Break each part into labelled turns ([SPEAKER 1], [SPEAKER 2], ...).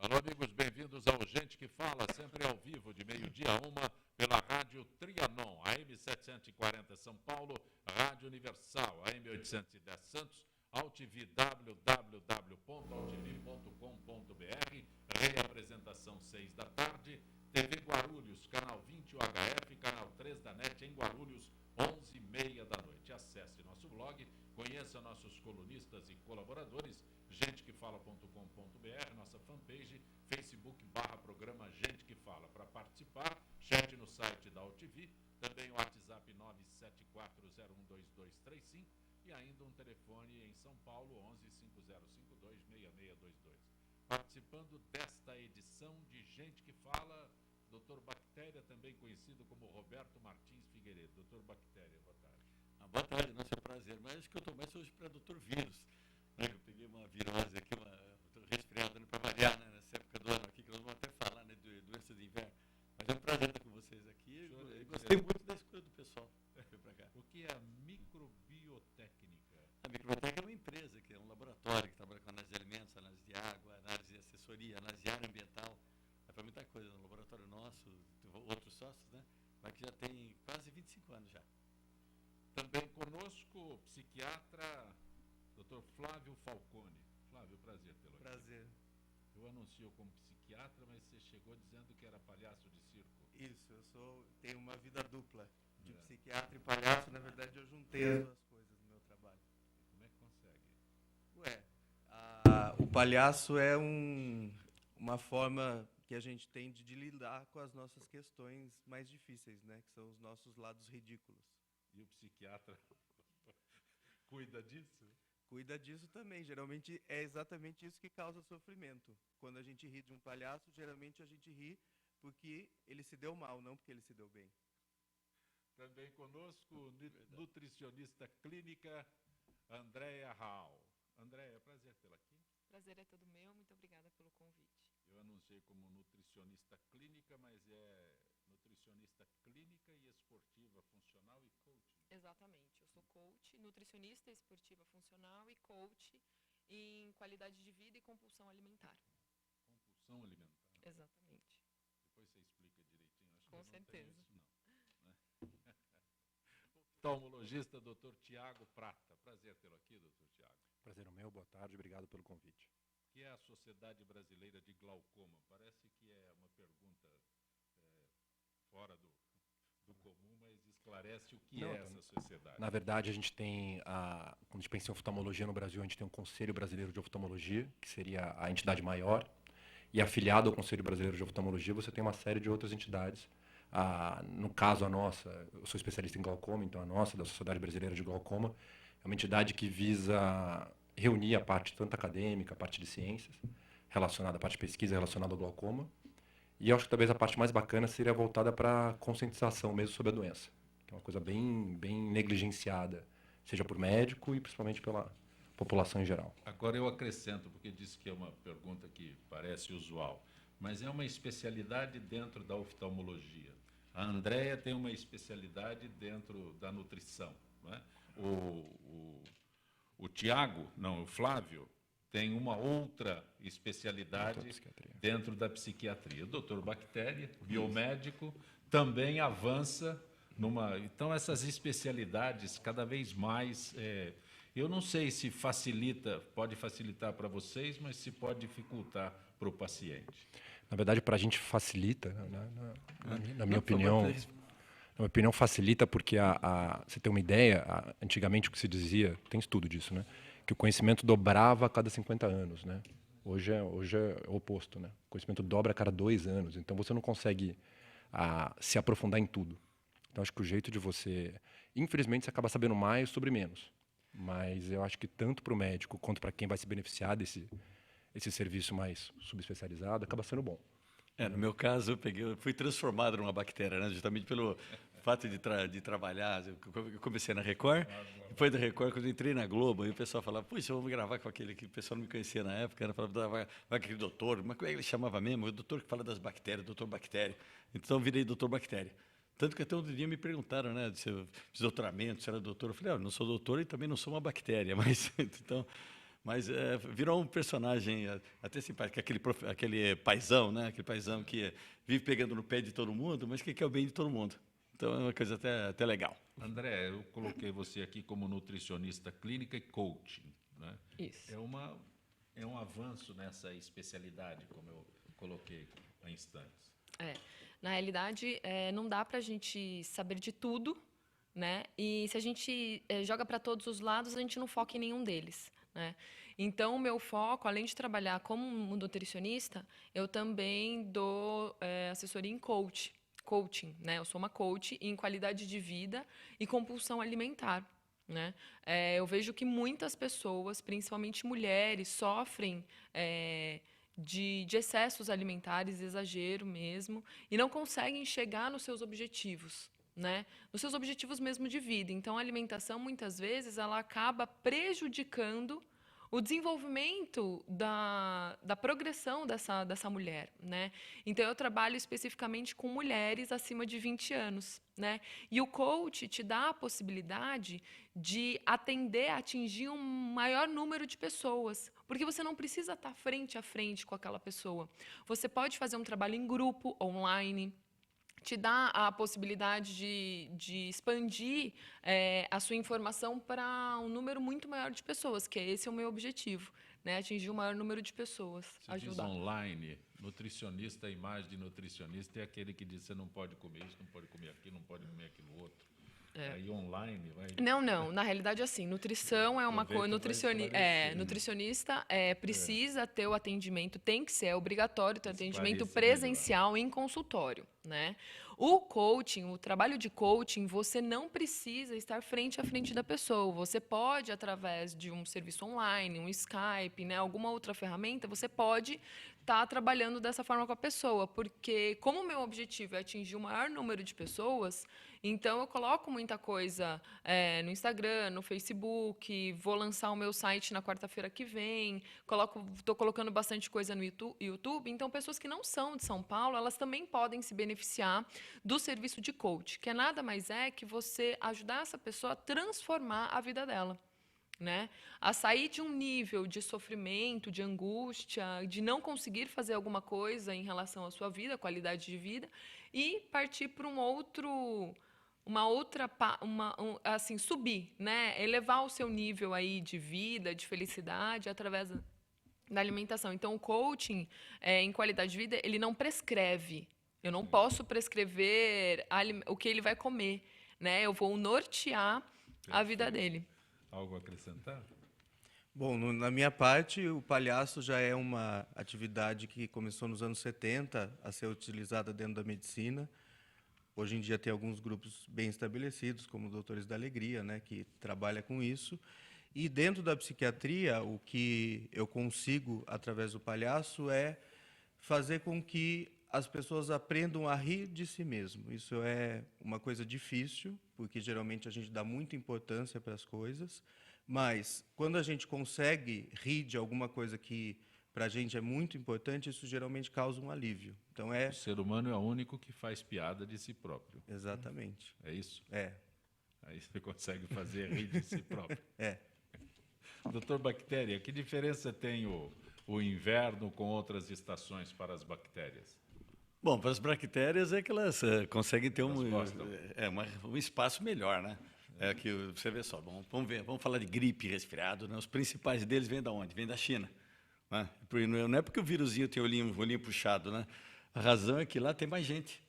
[SPEAKER 1] Alô, amigos, bem-vindos ao Gente que Fala, sempre ao vivo, de meio-dia a uma, pela Rádio Trianon, AM 740 São Paulo, Rádio Universal, AM 810 Santos, AltV, www.altv.com.br, reapresentação 6 da tarde, TV Guarulhos, canal 20 UHF, canal 3 da NET em Guarulhos, 11h30 da noite. Acesse nosso blog, conheça nossos colunistas e colaboradores, gentequefala.com.br, nossa fanpage, Facebook/programa Gente que Fala. Para participar, chat no site da AltV, também o WhatsApp 974012235 e ainda um telefone em São Paulo, 1150526622. Participando desta edição de Gente que Fala, Dr. Bactéria, também conhecido como Roberto Martins Figueiredo. Dr. Bactéria, boa tarde.
[SPEAKER 2] Boa tarde, nosso prazer. Mas acho que eu estou mais hoje para Dr. Vírus. Né? Eu peguei uma virose aqui, estou resfriado para variar, né? Nessa época do ano aqui, que nós vamos até falar, né, de doenças de inverno. Mas é um prazer estar com vocês aqui. Eu gostei muito da escolha do pessoal que veio para cá.
[SPEAKER 1] O que é a microbiotécnica?
[SPEAKER 2] A microbiotécnica é uma empresa, que é um laboratório que trabalha com análise de alimentos, análise de água, análise de assessoria, análise de área ambiental. É para muita coisa. No laboratório nosso, outros sócios, né? Mas que já tem quase 25 anos já.
[SPEAKER 1] Também conosco o psiquiatra Dr. Flávio Falcone. Flávio, prazer tê-lo aqui.
[SPEAKER 3] Prazer.
[SPEAKER 1] Eu anuncio como psiquiatra, mas você chegou dizendo que era palhaço de circo.
[SPEAKER 3] Isso, tenho uma vida dupla, de psiquiatra e palhaço. Na verdade, eu juntei as duas coisas no meu trabalho.
[SPEAKER 1] E como é que consegue?
[SPEAKER 3] O palhaço é uma forma que a gente tem de lidar com as nossas questões mais difíceis, né? Que são os nossos lados ridículos.
[SPEAKER 1] E o psiquiatra cuida disso?
[SPEAKER 3] Cuida disso também. Geralmente é exatamente isso que causa sofrimento. Quando a gente ri de um palhaço, geralmente a gente ri porque ele se deu mal, não porque ele se deu bem.
[SPEAKER 1] Também conosco, nutricionista clínica, Andréia Raal. Andréia, prazer tê-la aqui.
[SPEAKER 4] Prazer é todo meu, muito obrigada pelo convite.
[SPEAKER 1] Eu anunciei como nutricionista clínica, mas é nutricionista clínica e esportiva funcional e coaching.
[SPEAKER 4] Exatamente, eu sou coach, nutricionista esportiva funcional e coach em qualidade de vida e compulsão alimentar.
[SPEAKER 1] Compulsão alimentar?
[SPEAKER 4] Exatamente.
[SPEAKER 1] Depois você explica direitinho. Acho
[SPEAKER 4] Com
[SPEAKER 1] que
[SPEAKER 4] certeza.
[SPEAKER 1] Não tem isso, não. Oftalmologista Dr. Tiago Prata. Prazer tê-lo aqui, Dr. Tiago.
[SPEAKER 5] Prazer é meu, boa tarde, obrigado pelo convite.
[SPEAKER 1] O que é a Sociedade Brasileira de Glaucoma? Parece que é uma pergunta fora do comum, mas esclarece o que é essa sociedade.
[SPEAKER 5] Na verdade, a gente tem, quando a gente pensa em oftalmologia no Brasil, a gente tem um Conselho Brasileiro de Oftalmologia, que seria a entidade maior, e afiliado ao Conselho Brasileiro de Oftalmologia, você tem uma série de outras entidades. No caso, a nossa, eu sou especialista em glaucoma, então a nossa, da Sociedade Brasileira de Glaucoma, é uma entidade que visa reunir a parte tanto acadêmica, a parte de ciências, relacionada à parte de pesquisa relacionada ao glaucoma. E eu acho que talvez a parte mais bacana seria voltada para a conscientização mesmo sobre a doença, que é uma coisa bem negligenciada, seja por médico e principalmente pela população em geral.
[SPEAKER 1] Agora eu acrescento, porque disse que é uma pergunta que parece usual, mas é uma especialidade dentro da oftalmologia. A Andréia tem uma especialidade dentro da nutrição, não é? O Tiago, não, o Flávio, tem uma outra especialidade dentro da psiquiatria. O doutor Bactéria, biomédico, também avança numa... Então, essas especialidades, cada vez mais... eu não sei se pode facilitar para vocês, mas se pode dificultar para o paciente.
[SPEAKER 5] Na verdade, para a gente facilita, na minha opinião... Na minha opinião, facilita porque, você tem uma ideia, antigamente o que se dizia, tem estudo disso, né? Que o conhecimento dobrava a cada 50 anos, né? Hoje é o oposto, né? O conhecimento dobra a cada 2 anos, então você não consegue se aprofundar em tudo. Então acho que o jeito de você... Infelizmente, você acaba sabendo mais sobre menos, mas eu acho que tanto para o médico quanto para quem vai se beneficiar desse serviço mais subespecializado, acaba sendo bom.
[SPEAKER 2] No meu caso, eu fui transformado numa bactéria, né? Justamente pelo fato de trabalhar. Eu comecei na Record, depois da Record, quando eu entrei na Globo, aí o pessoal falava, puxa, vamos gravar com aquele que o pessoal não me conhecia na época, né? Falava, vai aquele doutor, mas como é que ele chamava mesmo? O doutor que fala das bactérias, doutor Bactéria. Então, eu virei doutor Bactéria. Tanto que até outro dia me perguntaram, né, se eu fiz doutoramento, se era doutor. Eu falei, eu não sou doutor e também não sou uma bactéria, mas... Então, Mas virou um personagem até simpático, aquele paizão, né? Aquele paizão que vive pegando no pé de todo mundo, mas que quer o bem de todo mundo. Então é uma coisa até legal.
[SPEAKER 1] André, eu coloquei você aqui como nutricionista clínica e coaching, né?
[SPEAKER 4] Isso.
[SPEAKER 1] É um avanço nessa especialidade, como eu coloquei há instantes.
[SPEAKER 4] Na realidade, não dá para a gente saber de tudo, né? E se a gente joga para todos os lados, a gente não foca em nenhum deles, né? Então, o meu foco, além de trabalhar como nutricionista, eu também dou assessoria em coaching, né? Eu sou uma coach em qualidade de vida e compulsão alimentar, né? Eu vejo que muitas pessoas, principalmente mulheres, sofrem de excessos alimentares, exagero mesmo, e não conseguem chegar nos seus objetivos, né? Nos seus objetivos mesmo de vida. Então, a alimentação, muitas vezes, ela acaba prejudicando o desenvolvimento da progressão dessa mulher, né? Então, eu trabalho especificamente com mulheres acima de 20 anos, né? E o coach te dá a possibilidade de atingir um maior número de pessoas, porque você não precisa estar frente a frente com aquela pessoa. Você pode fazer um trabalho em grupo, online, te dá a possibilidade de expandir a sua informação para um número muito maior de pessoas, que esse é o meu objetivo, né? Atingir o maior número de pessoas,
[SPEAKER 1] Você diz
[SPEAKER 4] ajudar.
[SPEAKER 1] online, nutricionista, a imagem de nutricionista é aquele que diz você não pode comer isso, não pode comer aquilo, não pode comer aquilo outro. Aí online vai...
[SPEAKER 4] Não. Na realidade, assim, nutrição é uma coisa. Nutricionista precisa ter o atendimento, tem que ser, é obrigatório ter atendimento presencial em consultório, né? O coaching, o trabalho de coaching, você não precisa estar frente a frente da pessoa. Você pode, através de um serviço online, um Skype, né, alguma outra ferramenta, você pode estar trabalhando dessa forma com a pessoa, porque como o meu objetivo é atingir o maior número de pessoas, então eu coloco muita coisa no Instagram, no Facebook, vou lançar o meu site na quarta-feira que vem, estou colocando bastante coisa no YouTube, então pessoas que não são de São Paulo, elas também podem se beneficiar do serviço de coach, que nada mais é que você ajudar essa pessoa a transformar a vida dela, né? A sair de um nível de sofrimento, de angústia, de não conseguir fazer alguma coisa em relação à sua vida, qualidade de vida, e partir para assim, subir, né? Elevar o seu nível aí de vida, de felicidade através da alimentação. Então, o coaching em qualidade de vida, ele não prescreve. Eu não posso prescrever o que ele vai comer, né? Eu vou nortear a vida dele.
[SPEAKER 1] Algo a acrescentar?
[SPEAKER 3] Bom, na minha parte, o palhaço já é uma atividade que começou nos anos 70 a ser utilizada dentro da medicina. Hoje em dia tem alguns grupos bem estabelecidos, como Doutores da Alegria, né, que trabalha com isso. E dentro da psiquiatria, o que eu consigo, através do palhaço, é fazer com que as pessoas aprendam a rir de si mesmo. Isso é uma coisa difícil, porque geralmente a gente dá muita importância para as coisas, mas quando a gente consegue rir de alguma coisa que para a gente é muito importante, isso geralmente causa um alívio. Então
[SPEAKER 1] O ser humano é o único que faz piada de si próprio.
[SPEAKER 3] Exatamente.
[SPEAKER 1] É isso?
[SPEAKER 3] É.
[SPEAKER 1] Aí você consegue fazer rir de si próprio.
[SPEAKER 3] É.
[SPEAKER 1] Doutor Bactéria, que diferença tem o inverno com outras estações para as bactérias?
[SPEAKER 2] Bom, para as bactérias é que elas conseguem ter um espaço melhor, né? É que você vê só, vamos falar de gripe e resfriado, né? Os principais deles vêm da onde? Vêm da China. Né? Não é porque o vírusinho tem o olhinho puxado, né? A razão é que lá tem mais gente.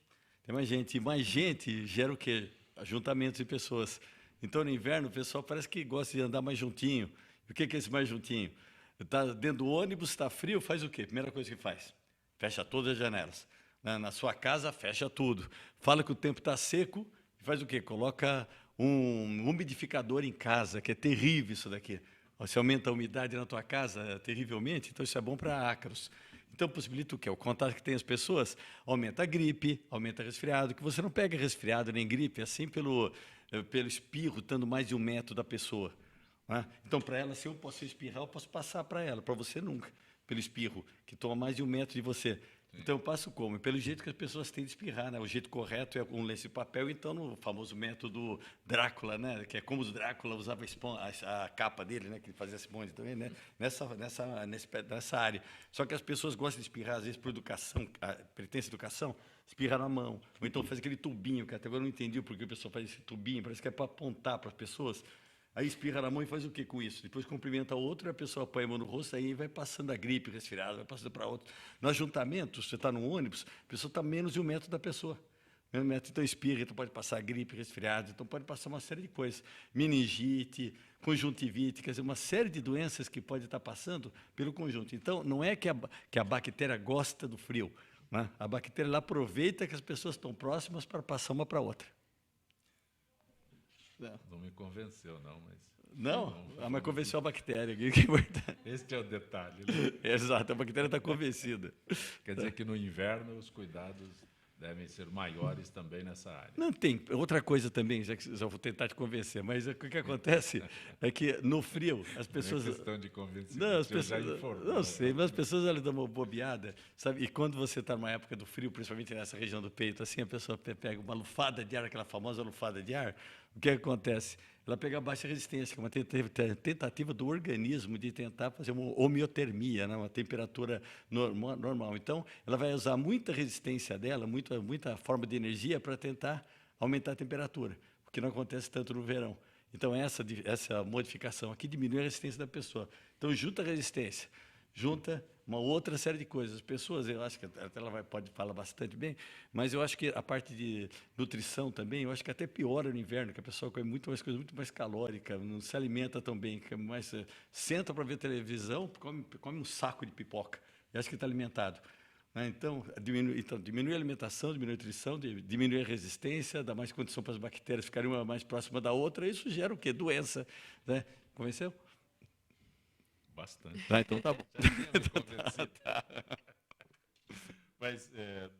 [SPEAKER 2] Tem mais gente. E mais gente gera o quê? Ajuntamentos de pessoas. Então, no inverno, o pessoal parece que gosta de andar mais juntinho. E o que é esse mais juntinho? Está dentro do ônibus, está frio, faz o quê? Primeira coisa que faz, fecha todas as janelas. Na sua casa, fecha tudo. Fala que o tempo está seco, faz o quê? Coloca um umidificador em casa, que é terrível isso daqui. Você aumenta a umidade na tua casa terrivelmente, então isso é bom para ácaros. Então, possibilita o quê? O contato que tem as pessoas aumenta a gripe, aumenta o resfriado, que você não pega resfriado nem gripe, assim pelo espirro, estando mais de 1 metro da pessoa. Né? Então, para ela, se eu posso espirrar, eu posso passar para ela, para você nunca, pelo espirro, que toma mais de 1 metro de você. Então, eu passo como? Pelo jeito que as pessoas têm de espirrar, né? O jeito correto é um lenço de papel, então, no famoso método Drácula, né? Que é como o Drácula usava a capa dele, né? Que ele fazia esse bonde também, né? Nessa área. Só que as pessoas gostam de espirrar, às vezes, por educação, pertence à educação, espirra na mão. Ou então faz aquele tubinho, que até agora eu não entendi porque o pessoal faz esse tubinho, parece que é para apontar para as pessoas. Aí espirra na mão e faz o que com isso? Depois cumprimenta o outro, e a pessoa põe a mão no rosto, aí vai passando a gripe, resfriado, vai passando para outro. No ajuntamento, você está no ônibus, a pessoa está menos de 1 metro da pessoa. Menos de 1 metro, então espirra, então pode passar gripe, resfriado, então pode passar uma série de coisas. Meningite, conjuntivite, quer dizer, uma série de doenças que pode estar passando pelo conjunto. Então, não é que a bactéria gosta do frio, né? A bactéria ela aproveita que as pessoas estão próximas para passar uma para a outra.
[SPEAKER 1] Não me convenceu, não, mas...
[SPEAKER 2] Não, mas convenceu a bactéria. Que é importante.
[SPEAKER 1] Este é o detalhe, né?
[SPEAKER 2] Exato, a bactéria está convencida.
[SPEAKER 1] Quer dizer que no inverno os cuidados devem ser maiores também nessa área.
[SPEAKER 2] Não tem. Outra coisa também, já que já vou tentar te convencer, mas o que acontece é que no frio as pessoas...
[SPEAKER 1] Não é questão de convencimento,
[SPEAKER 2] Não, as pessoas,
[SPEAKER 1] já informou.
[SPEAKER 2] não sei, mas as pessoas elas dão uma bobeada, sabe? E quando você está numa época do frio, principalmente nessa região do peito, assim, a pessoa pega uma lufada de ar, aquela famosa lufada de ar, o que acontece? Ela pega a baixa resistência, que é uma tentativa do organismo de tentar fazer uma homeotermia, né? Uma temperatura normal. Então, ela vai usar muita resistência dela, muita forma de energia para tentar aumentar a temperatura, o que não acontece tanto no verão. Então, essa modificação aqui diminui a resistência da pessoa. Então, junta a resistência, junta uma outra série de coisas. As pessoas, eu acho que até ela pode falar bastante bem, mas eu acho que a parte de nutrição também, eu acho que até piora no inverno, que a pessoa come muito mais coisa, muito mais calórica, não se alimenta tão bem, senta para ver televisão, come um saco de pipoca, e acho que está alimentado. Então, diminui a alimentação, diminui a nutrição, diminui a resistência, dá mais condição para as bactérias ficarem uma mais próxima da outra, e isso gera o quê? Doença. Né? Convenceu?
[SPEAKER 1] Bastante.
[SPEAKER 2] Então tá bom.
[SPEAKER 1] Mas,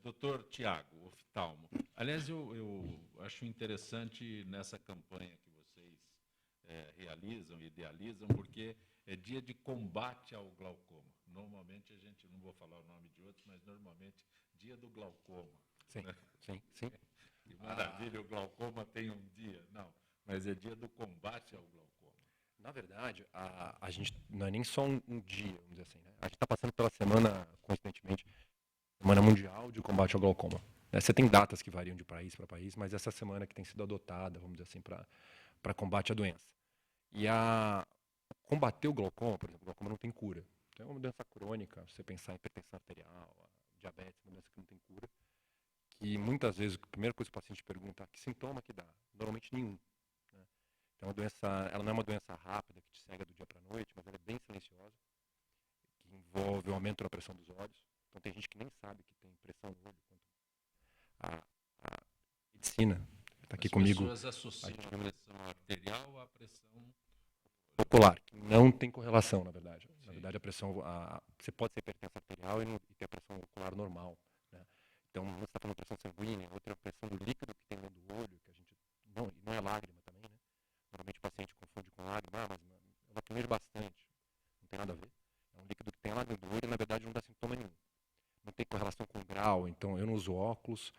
[SPEAKER 1] doutor Tiago, oftalmo, aliás, eu acho interessante nessa campanha que vocês realizam, idealizam, porque é dia de combate ao glaucoma. Normalmente a gente, não vou falar o nome de outros, mas normalmente dia do glaucoma.
[SPEAKER 5] Sim,
[SPEAKER 1] né?
[SPEAKER 5] sim.
[SPEAKER 1] Que maravilha, o glaucoma tem um dia. Não, mas é dia do combate ao glaucoma.
[SPEAKER 5] Na verdade, a gente não é nem só um dia, vamos dizer assim, né? A gente está passando pela semana, coincidentemente, Semana Mundial de Combate ao Glaucoma. Você tem datas que variam de país para país, mas essa semana que tem sido adotada, vamos dizer assim, para combate à doença. E combater o glaucoma, por exemplo, o glaucoma não tem cura. Então é uma doença crônica, se você pensar em hipertensão arterial, diabetes, uma doença que não tem cura, que muitas vezes a primeira coisa que o paciente pergunta, que sintoma que dá? Normalmente nenhum. Então, ela não é uma doença rápida que te cega do dia para a noite, mas ela é bem silenciosa, que envolve o aumento da pressão dos olhos. Então, tem gente que nem sabe que tem pressão no olho. A medicina está aqui comigo.
[SPEAKER 1] As pessoas associam a pressão arterial à pressão
[SPEAKER 5] ocular, que não tem correlação, na verdade. Na verdade, você pode ser hipertensa arterial e ter a pressão ocular normal. Né? Então, você está falando de pressão sanguínea, outra é a pressão do líquido que tem dentro do olho, que a gente não é lágrima também, né? Normalmente o paciente confunde com lágrima, mas eu lacrimejo bastante. Não tem nada a ver. É um líquido que tem lágrima do olho e, na verdade, não dá sintoma nenhum. Não tem correlação com o grau, então eu não uso óculos,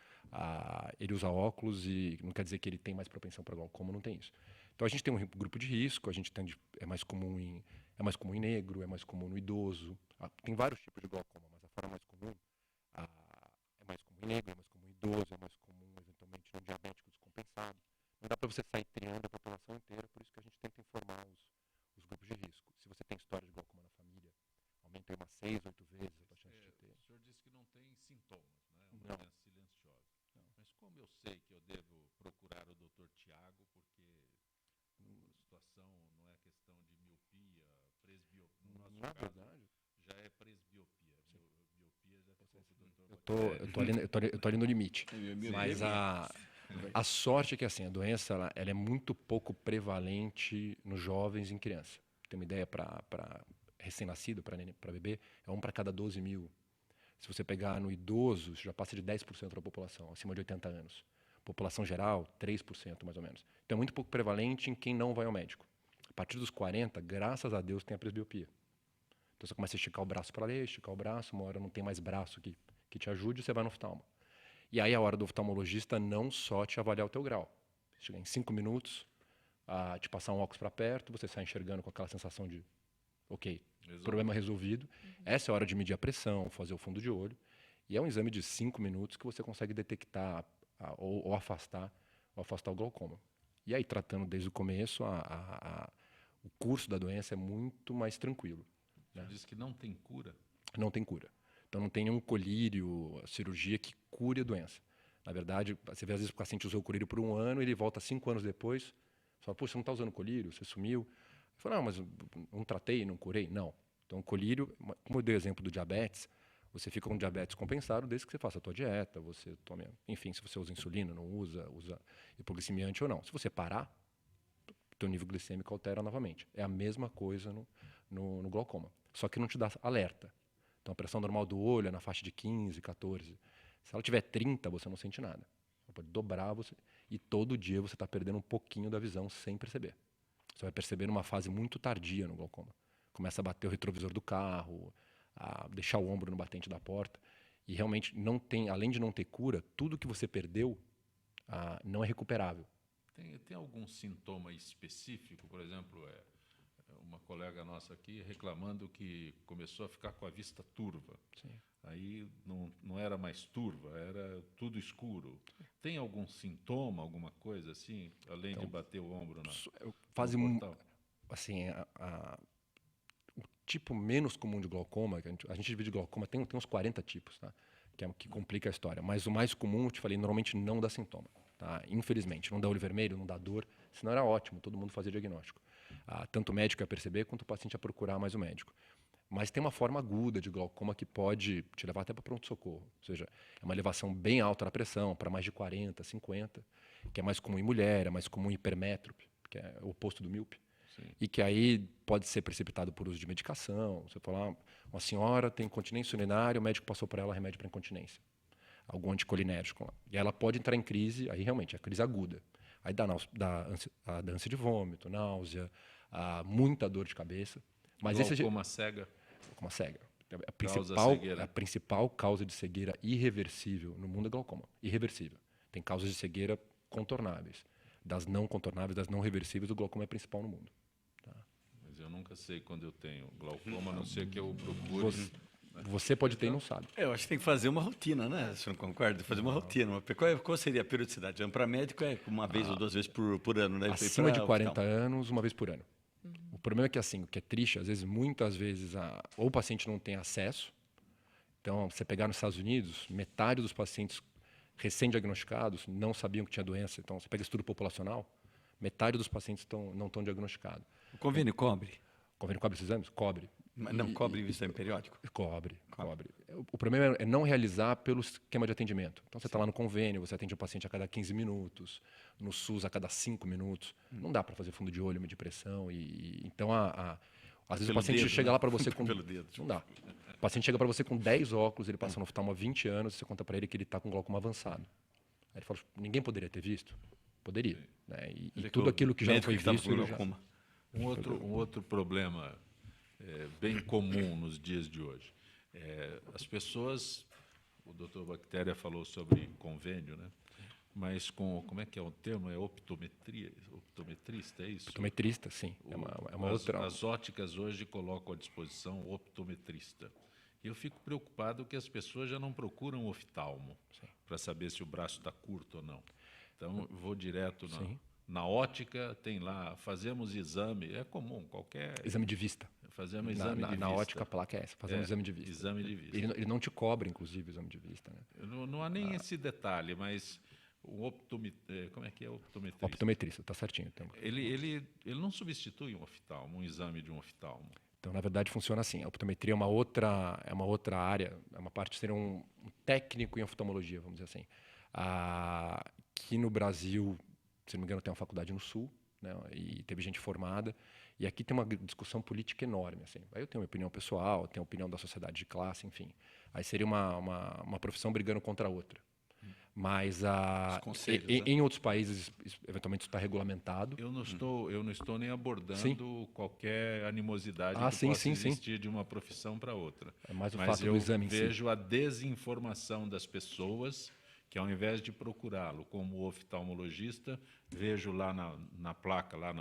[SPEAKER 5] ele usa óculos e não quer dizer que ele tem mais propensão para glaucoma, não tem isso. Então a gente tem um grupo de risco, é mais comum em negro, é mais comum no idoso. Tem vários tipos de glaucoma, mas a forma mais comum é mais comum em negro, é mais comum em idoso, é mais comum eventualmente no diabético descompensado. Não dá para você sair triando a população inteira, por isso que a gente tenta informar os grupos de risco. Se você tem história de glaucoma na família, aumenta aí umas 6, 8 vezes a chance de ter.
[SPEAKER 1] O senhor disse que não tem sintomas, né? É uma
[SPEAKER 5] Não.
[SPEAKER 1] doença silenciosa. Não. Mas como eu sei que eu devo procurar o doutor Tiago, porque a situação não é questão de miopia, presbiopia, no nosso
[SPEAKER 5] Na
[SPEAKER 1] caso,
[SPEAKER 5] verdade,
[SPEAKER 1] já é presbiopia. Miopia já ficou com o doutor
[SPEAKER 5] eu tô ali no limite. Mas a sorte é que assim, a doença ela é muito pouco prevalente nos jovens e em criança. Tem uma ideia para recém-nascido, para bebê, é 1 para cada 12 mil. Se você pegar no idoso, isso já passa de 10% da população, acima de 80 anos. População geral, 3% mais ou menos. Então é muito pouco prevalente em quem não vai ao médico. A partir dos 40, graças a Deus, tem a presbiopia. Então você começa a esticar o braço para ler, esticar o braço, uma hora não tem mais braço que que te ajude, você vai no oftalmo. E aí a hora do oftalmologista não só te avaliar o teu grau. Chegar em 5 minutos, te passar um óculos para perto, você sai enxergando com aquela sensação de, ok, problema resolvido. Essa é a hora de medir a pressão, fazer o fundo de olho. E é um exame de 5 minutos que você consegue detectar ou afastar o glaucoma. E aí, tratando desde o começo, o curso da doença é muito mais tranquilo.
[SPEAKER 1] Você diz que não tem cura?
[SPEAKER 5] Não tem cura. Então, não tem nenhum colírio, cirurgia que cure a doença. Na verdade, você vê às vezes o paciente usou o colírio por 1 ano, ele volta 5 anos depois, você fala, pô, você não está usando colírio, você sumiu. Eu falo, não, mas não tratei, não curei. Não. Então, o colírio, como eu dei o exemplo do diabetes, você fica com diabetes compensado desde que você faça a tua dieta, você tome, enfim, se você usa insulina, não usa hipoglicemiante ou não. Se você parar, o teu nível glicêmico altera novamente. É a mesma coisa no glaucoma, só que não te dá alerta. Então, a pressão normal do olho é na faixa de 15, 14. Se ela tiver 30, você não sente nada. Ela pode dobrar e todo dia você está perdendo um pouquinho da visão sem perceber. Você vai perceber numa fase muito tardia no glaucoma. Começa a bater o retrovisor do carro, a deixar o ombro no batente da porta. E realmente, não tem, além de não ter cura, tudo que você perdeu não é recuperável.
[SPEAKER 1] Tem algum sintoma específico? Por exemplo, uma colega nossa aqui reclamando que começou a ficar com a vista turva.
[SPEAKER 5] Sim.
[SPEAKER 1] Aí não era mais turva, era tudo escuro. Tem algum sintoma, alguma coisa assim, além de bater o ombro no portal?
[SPEAKER 5] Assim, o tipo menos comum de glaucoma, que a gente divide glaucoma, tem uns 40 tipos, tá? Que complica a história. Mas o mais comum, eu te falei, normalmente não dá sintoma. Tá? Infelizmente, não dá olho vermelho, não dá dor. Senão era ótimo, todo mundo fazia diagnóstico. Tanto o médico ia perceber, quanto o paciente ia procurar mais o médico. Mas tem uma forma aguda de glaucoma que pode te levar até para pronto-socorro. Ou seja, é uma elevação bem alta na pressão, para mais de 40, 50, que é mais comum em mulher, é mais comum em hipermétrope, que é o oposto do míope.
[SPEAKER 1] Sim.
[SPEAKER 5] E que aí pode ser precipitado por uso de medicação. Você fala, uma senhora tem incontinência urinária, o médico passou para ela remédio para incontinência, algum anticolinérgico. E ela pode entrar em crise, aí realmente é crise aguda. Aí dá ânsia de vômito, náusea, muita dor de cabeça. Mas
[SPEAKER 1] glaucoma cega?
[SPEAKER 5] Glaucoma cega. A principal causa de cegueira irreversível no mundo é glaucoma. Irreversível. Tem causas de cegueira contornáveis. Das não contornáveis, das não reversíveis, o glaucoma é principal no mundo. Tá?
[SPEAKER 1] Mas eu nunca sei quando eu tenho glaucoma, a não ser que eu procure.
[SPEAKER 5] Você pode ter e não sabe.
[SPEAKER 2] Eu acho que tem que fazer uma rotina, né? Você não concorda? Fazer uma rotina. Qual seria a periodicidade? Para médico é uma vez ou 2 vezes por ano, né?
[SPEAKER 5] Acima de 40 anos, uma vez por ano. O problema é que, assim, o que é triste, às vezes, muitas vezes, ou o paciente não tem acesso. Então, você pegar nos Estados Unidos, metade dos pacientes recém-diagnosticados não sabiam que tinha doença. Então, você pega estudo populacional, metade dos pacientes não estão diagnosticados.
[SPEAKER 2] O convênio cobre?
[SPEAKER 5] O convênio cobre esses exames? Cobre.
[SPEAKER 2] Mas não cobre em exame periódico?
[SPEAKER 5] Cobre. O problema é não realizar pelo esquema de atendimento. Então, você está lá no convênio, você atende o paciente a cada 15 minutos, no SUS a cada 5 minutos. Não dá para fazer fundo de olho, medir pressão. Então, às vezes o paciente chega lá para você com...
[SPEAKER 2] Pelo dedo.
[SPEAKER 5] Não dá. O paciente chega para você com 10 óculos, ele passa no oftalmo há 20 anos, e você conta para ele que ele está com glaucoma avançado. Aí ele fala, ninguém poderia ter visto? Poderia. Né? E tudo aquilo que já não foi visto...
[SPEAKER 1] Um outro problema bem comum nos dias de hoje. As pessoas, o doutor Bactéria falou sobre convênio, né? Mas como é que é o termo? É optometrista, é isso?
[SPEAKER 5] Optometrista, sim. Outra...
[SPEAKER 1] As óticas hoje colocam à disposição o optometrista. E eu fico preocupado que as pessoas já não procuram oftalmo para saber se o braço está curto ou não. Então, vou direto na ótica, tem lá, fazemos exame, é comum, qualquer...
[SPEAKER 5] Exame de vista.
[SPEAKER 1] Fazemos exame de vista.
[SPEAKER 5] Na ótica, a placa é essa, fazemos exame de vista.
[SPEAKER 1] Exame de vista.
[SPEAKER 5] Ele não te cobra, inclusive, o exame de vista. Né?
[SPEAKER 1] Não há nem esse detalhe, mas como é que é o optometrista?
[SPEAKER 5] Optometrista, está certinho. Então.
[SPEAKER 1] Ele não substitui um oftalmo, um exame de um oftalmo.
[SPEAKER 5] Então, na verdade, funciona assim. A optometria é uma outra área, é uma parte de ser um técnico em oftalmologia, vamos dizer assim. Aqui no Brasil, se não me engano, tem uma faculdade no Sul, né, e teve gente formada. E aqui tem uma discussão política enorme. Assim. Aí eu tenho minha opinião pessoal, tenho a opinião da sociedade de classe, enfim. Aí seria uma profissão brigando contra a outra. Mas
[SPEAKER 2] Os conselhos, né?
[SPEAKER 5] em outros países, eventualmente, isso está regulamentado.
[SPEAKER 1] Eu não estou nem abordando
[SPEAKER 5] Sim.
[SPEAKER 1] qualquer animosidade
[SPEAKER 5] Ah,
[SPEAKER 1] que
[SPEAKER 5] sim,
[SPEAKER 1] possa
[SPEAKER 5] sim, sim.
[SPEAKER 1] existir de uma profissão para outra.
[SPEAKER 5] É mais o
[SPEAKER 1] Mas
[SPEAKER 5] fato do
[SPEAKER 1] eu
[SPEAKER 5] exame em si.
[SPEAKER 1] vejo a desinformação das pessoas, que ao invés de procurá-lo como oftalmologista, vejo lá na placa, lá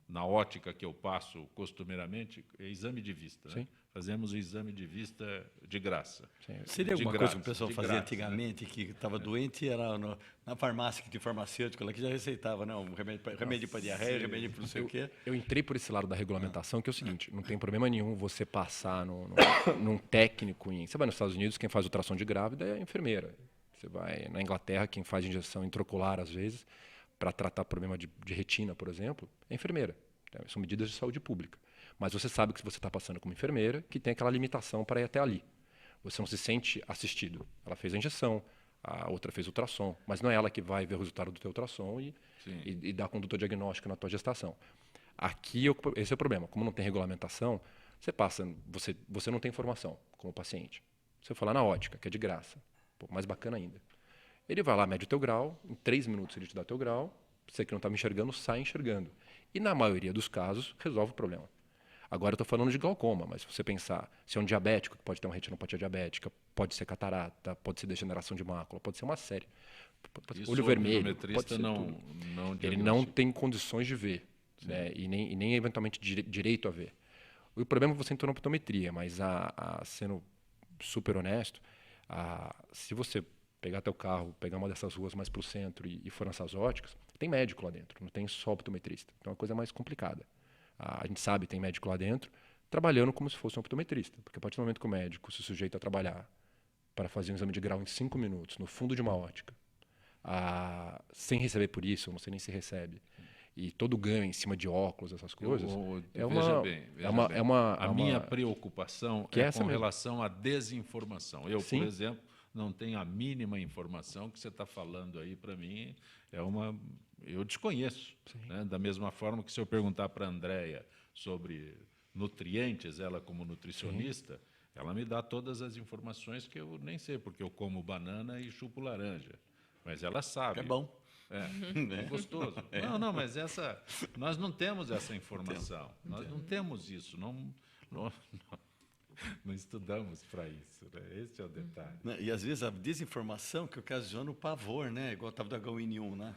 [SPEAKER 1] na ótica que eu passo costumeiramente, é exame de vista. Né?
[SPEAKER 5] Sim.
[SPEAKER 1] Fazemos o exame de vista de graça.
[SPEAKER 2] Seria
[SPEAKER 1] De
[SPEAKER 2] alguma coisa que o pessoal
[SPEAKER 1] de
[SPEAKER 2] fazia
[SPEAKER 1] grátis, né?
[SPEAKER 2] antigamente, que estava doente, era na farmácia, que tinha farmacêutico lá, que já receitava, né? Um remédio para diarreia, remédio para não sei o quê.
[SPEAKER 5] Eu entrei por esse lado da regulamentação, que é o seguinte, não tem problema nenhum você passar num técnico Você vai nos Estados Unidos, quem faz ultrassom de grávida é a enfermeira. Você vai na Inglaterra, quem faz injeção intraocular, às vezes, para tratar problema de retina, por exemplo, é a enfermeira. Então, são medidas de saúde pública. Mas você sabe que se você está passando como enfermeira, que tem aquela limitação para ir até ali. Você não se sente assistido. Ela fez a injeção, a outra fez ultrassom, mas não é ela que vai ver o resultado do teu ultrassom e dar conduta diagnóstica na tua gestação. Aqui, esse é o problema. Como não tem regulamentação, você não tem informação como paciente. Você for lá na ótica, que é de graça, pô, mais bacana ainda. Ele vai lá, mede o teu grau, em 3 minutos ele te dá teu grau, você que não estava enxergando, sai enxergando. E na maioria dos casos, resolve o problema. Agora eu estou falando de glaucoma, mas se você pensar, se é um diabético que pode ter uma retinopatia diabética, pode ser catarata, pode ser degeneração de mácula, pode ser uma série. Olho vermelho, pode ser tudo. Ele não tem condições de ver, né? E nem eventualmente direito a ver. O problema é que você entrou na optometria, mas sendo super honesto, se você pegar teu carro, pegar uma dessas ruas mais para o centro e for nessas óticas, tem médico lá dentro, não tem só optometrista. Então é uma coisa mais complicada. A gente sabe, tem médico lá dentro, trabalhando como se fosse um optometrista. Porque a partir do momento que o médico se sujeita a trabalhar para fazer um exame de grau em 5 minutos, no fundo de uma ótica, sem receber por isso, não sei nem se recebe, e todo ganho em cima de óculos, essas coisas,
[SPEAKER 1] Veja bem. A minha preocupação é com relação à desinformação. Eu, por exemplo, não tenho a mínima informação que você está falando aí para mim. Eu desconheço. Né? Da mesma forma que se eu perguntar para a Andréia sobre nutrientes, ela como nutricionista, ela me dá todas as informações que eu nem sei, porque eu como banana e chupo laranja. Mas ela sabe.
[SPEAKER 2] É bom.
[SPEAKER 1] É gostoso. Não, mas nós não temos essa informação. Nós não temos isso. Não estudamos para isso, né? Esse é o detalhe.
[SPEAKER 2] E às vezes a desinformação que ocasiona o pavor, né? Igual estava da H1N1, né?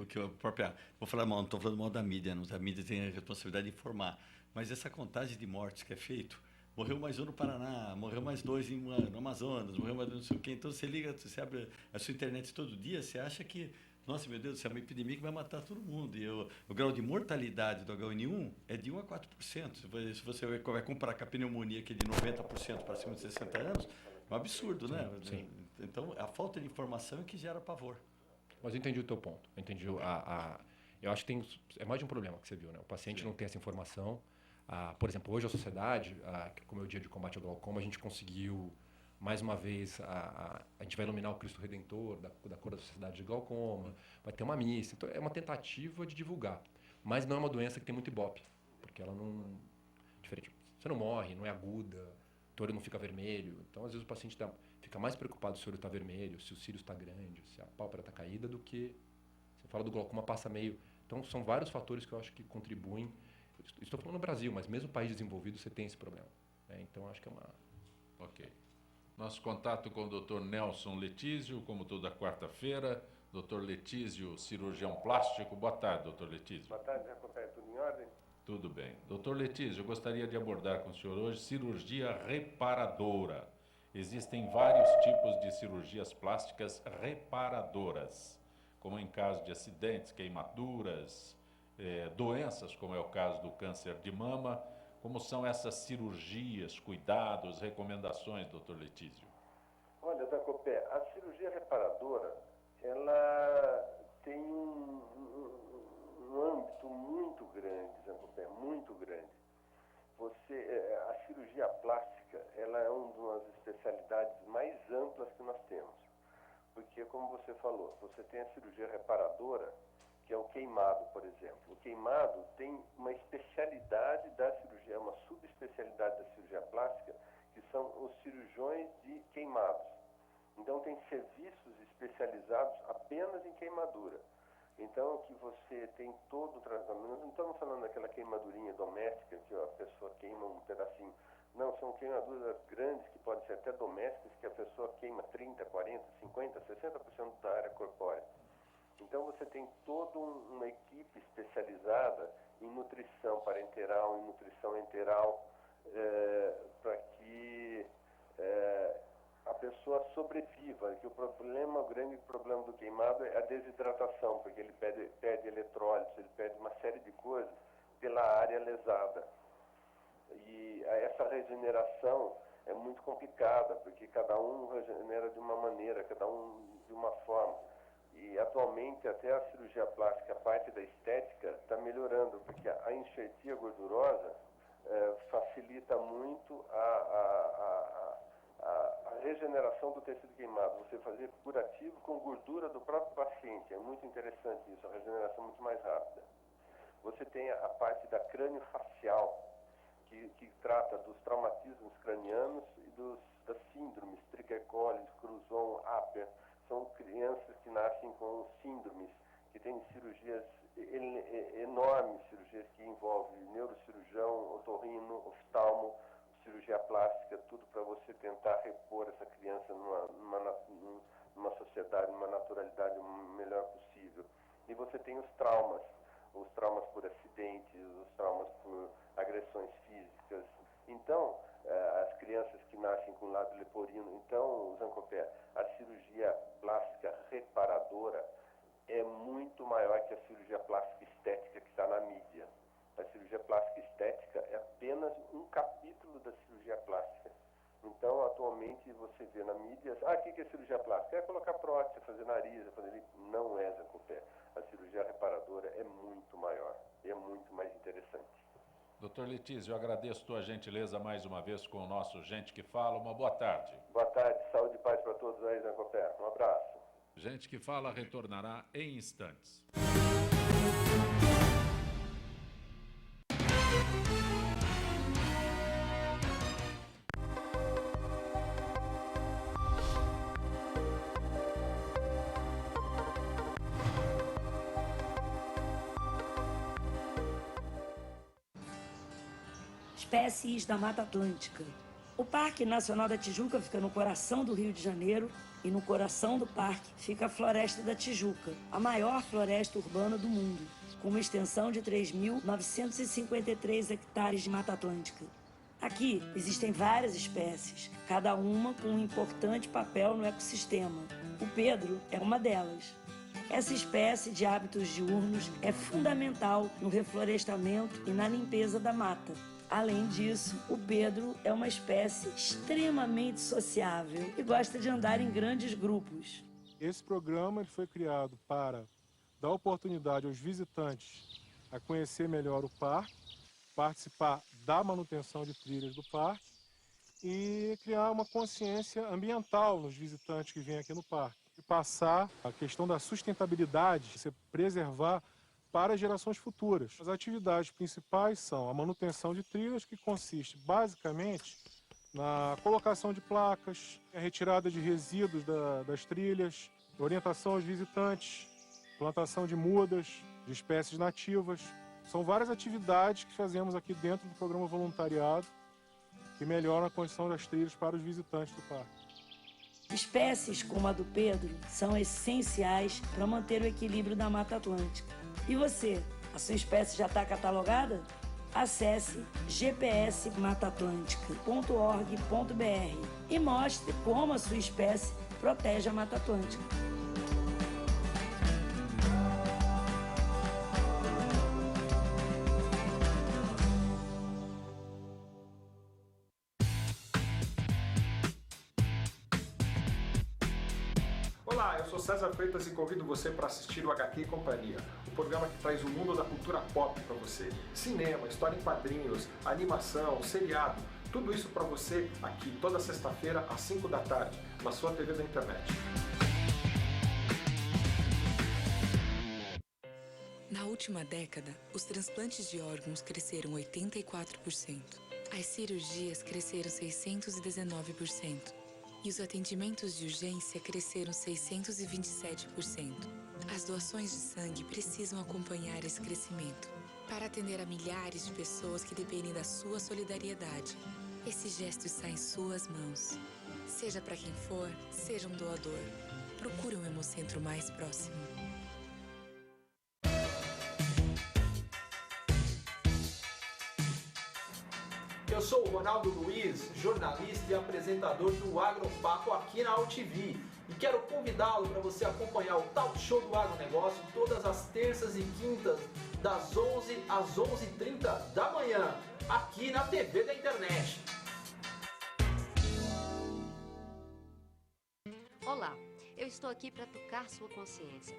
[SPEAKER 2] Que a própria, vou falar mal, não estou falando mal da mídia, não. A mídia tem a responsabilidade de informar. Mas essa contagem de mortes que é feito, morreu mais um no Paraná, morreu mais 2 no Amazonas, morreu mais não sei o quê. Então você liga, você abre a sua internet todo dia, você acha que, nossa, meu Deus, isso é uma epidemia que vai matar todo mundo. E o grau de mortalidade do H1N1 é de 1 a 4%. Se você vai comparar com a pneumonia, que é de 90% para cima de 60 anos, é um absurdo, né?
[SPEAKER 5] Sim.
[SPEAKER 2] Então, a falta de informação é que gera pavor.
[SPEAKER 5] Mas eu entendi o teu ponto. Eu entendi eu acho que é mais de um problema que você viu, né? O paciente não tem essa informação. Por exemplo, hoje a sociedade, como é o dia de combate ao glaucoma, a gente conseguiu, mais uma vez, a gente vai iluminar o Cristo Redentor da cor da sociedade de glaucoma, vai ter uma missa. Então, é uma tentativa de divulgar. Mas não é uma doença que tem muito ibope, porque ela não... Diferente. Você não morre, não é aguda, o olho não fica vermelho. Então, às vezes, o paciente fica mais preocupado se o olho está vermelho, se o cílio está grande, se a pálpebra está caída, do que... Você fala do glaucoma, passa meio... Então, são vários fatores que eu acho que contribuem. Estou falando no Brasil, mas mesmo país desenvolvido, você tem esse problema. Né? Então, acho que é uma...
[SPEAKER 1] Ok. Nosso contato com o Dr. Nelson Letísio, como toda quarta-feira. Dr. Letísio, cirurgião plástico. Boa tarde, Dr. Letísio.
[SPEAKER 6] Boa tarde, Jacopé. Tudo em ordem?
[SPEAKER 1] Tudo bem. Dr. Letísio, eu gostaria de abordar com o senhor hoje cirurgia reparadora. Existem vários tipos de cirurgias plásticas reparadoras, como em caso de acidentes, queimaduras, doenças, como é o caso do câncer de mama. Como são essas cirurgias, cuidados, recomendações, doutor Letísio?
[SPEAKER 6] Olha, Jacopé, a cirurgia reparadora, ela tem um âmbito muito grande, Jacopé, muito grande. A cirurgia plástica, ela é uma das especialidades mais amplas que nós temos. Porque, como você falou, você tem a cirurgia reparadora, que é o queimado, por exemplo. O queimado tem uma especialidade da cirurgia, uma subespecialidade da cirurgia plástica, que são os cirurgiões de queimados. Então, tem serviços especializados apenas em queimadura. Então, que você tem todo o tratamento. Nós não estamos falando daquela queimadurinha doméstica, que a pessoa queima um pedacinho. Não, são queimaduras grandes, que podem ser até domésticas, que a pessoa queima 30, 40, 50, 60% da área corpórea. Então, você tem toda uma equipe especializada em nutrição parenteral, em nutrição enteral, para que a pessoa sobreviva, que o grande problema do queimado é a desidratação, porque ele perde eletrólitos, ele perde uma série de coisas pela área lesada. E essa regeneração é muito complicada, porque cada um regenera de uma maneira, cada um de uma forma. E atualmente até a cirurgia plástica, a parte da estética, está melhorando, porque a enxertia gordurosa facilita muito a regeneração do tecido queimado. Você fazer curativo com gordura do próprio paciente. É muito interessante isso, a regeneração é muito mais rápida. Você tem a parte da crânio-facial, que trata dos traumatismos cranianos e das síndromes, triquercolis, Cruzon, Apert. São crianças que nascem com síndromes, que têm cirurgias enormes, cirurgias que envolvem neurocirurgião, otorrino, oftalmo, cirurgia plástica, tudo para você tentar repor essa criança numa sociedade, numa naturalidade melhor possível. E você tem os traumas por acidentes, os traumas por agressões físicas. Então, as crianças que nascem com lábio leporino, então, Zancopé, a cirurgia plástica reparadora é muito maior que a cirurgia plástica estética que está na mídia. A cirurgia plástica estética é apenas um capítulo da cirurgia plástica. Então, atualmente, você vê na mídia, o que é cirurgia plástica? É colocar prótese, fazer nariz, fazer... Não é, Zancopé. A cirurgia reparadora é muito maior, é muito mais interessante.
[SPEAKER 1] Doutor Letísio, eu agradeço a tua gentileza mais uma vez com o nosso Gente que Fala. Uma boa tarde.
[SPEAKER 6] Boa tarde, saúde e paz para todos aí, Zancopé. Um abraço.
[SPEAKER 1] Gente que Fala retornará em instantes.
[SPEAKER 7] Espécies da Mata Atlântica. O Parque Nacional da Tijuca fica no coração do Rio de Janeiro e no coração do parque fica a Floresta da Tijuca, a maior floresta urbana do mundo, com uma extensão de 3.953 hectares de Mata Atlântica. Aqui existem várias espécies, cada uma com um importante papel no ecossistema. O Pedro é uma delas. Essa espécie de hábitos diurnos é fundamental no reflorestamento e na limpeza da mata. Além disso, o Pedro é uma espécie extremamente sociável e gosta de andar em grandes grupos.
[SPEAKER 8] Esse programa foi criado para dar oportunidade aos visitantes a conhecer melhor o parque, participar da manutenção de trilhas do parque e criar uma consciência ambiental nos visitantes que vêm aqui no parque. E passar a questão da sustentabilidade, você preservar para as gerações futuras. As atividades principais são a manutenção de trilhas, que consiste basicamente na colocação de placas, a retirada de resíduos das trilhas, orientação aos visitantes, plantação de mudas, de espécies nativas. São várias atividades que fazemos aqui dentro do programa voluntariado que melhoram a condição das trilhas para os visitantes do parque.
[SPEAKER 7] Espécies como a do Pedro são essenciais para manter o equilíbrio da Mata Atlântica. E você, a sua espécie já está catalogada? Acesse gpsmataatlântica.org.br e mostre como a sua espécie protege a Mata Atlântica.
[SPEAKER 9] Olá, eu sou César Freitas e convido você para assistir o HQ e Companhia, o programa que traz o mundo da cultura pop para você. Cinema, história em quadrinhos, animação, seriado, tudo isso para você aqui toda sexta-feira às 5 da tarde, na sua TV da internet.
[SPEAKER 10] Na última década, os transplantes de órgãos cresceram 84%. As cirurgias cresceram 619%. E os atendimentos de urgência cresceram 627%. As doações de sangue precisam acompanhar esse crescimento para atender a milhares de pessoas que dependem da sua solidariedade. Esse gesto está em suas mãos. Seja para quem for, seja um doador. Procure um Hemocentro mais próximo.
[SPEAKER 11] Eu sou o Ronaldo Luiz, jornalista e apresentador do Agropapo aqui na UTV. E quero convidá-lo para você acompanhar o Talk Show do Agronegócio todas as terças e quintas, das 11 às 11h30 da manhã, aqui na TV da internet.
[SPEAKER 12] Olá, eu estou aqui para tocar sua consciência.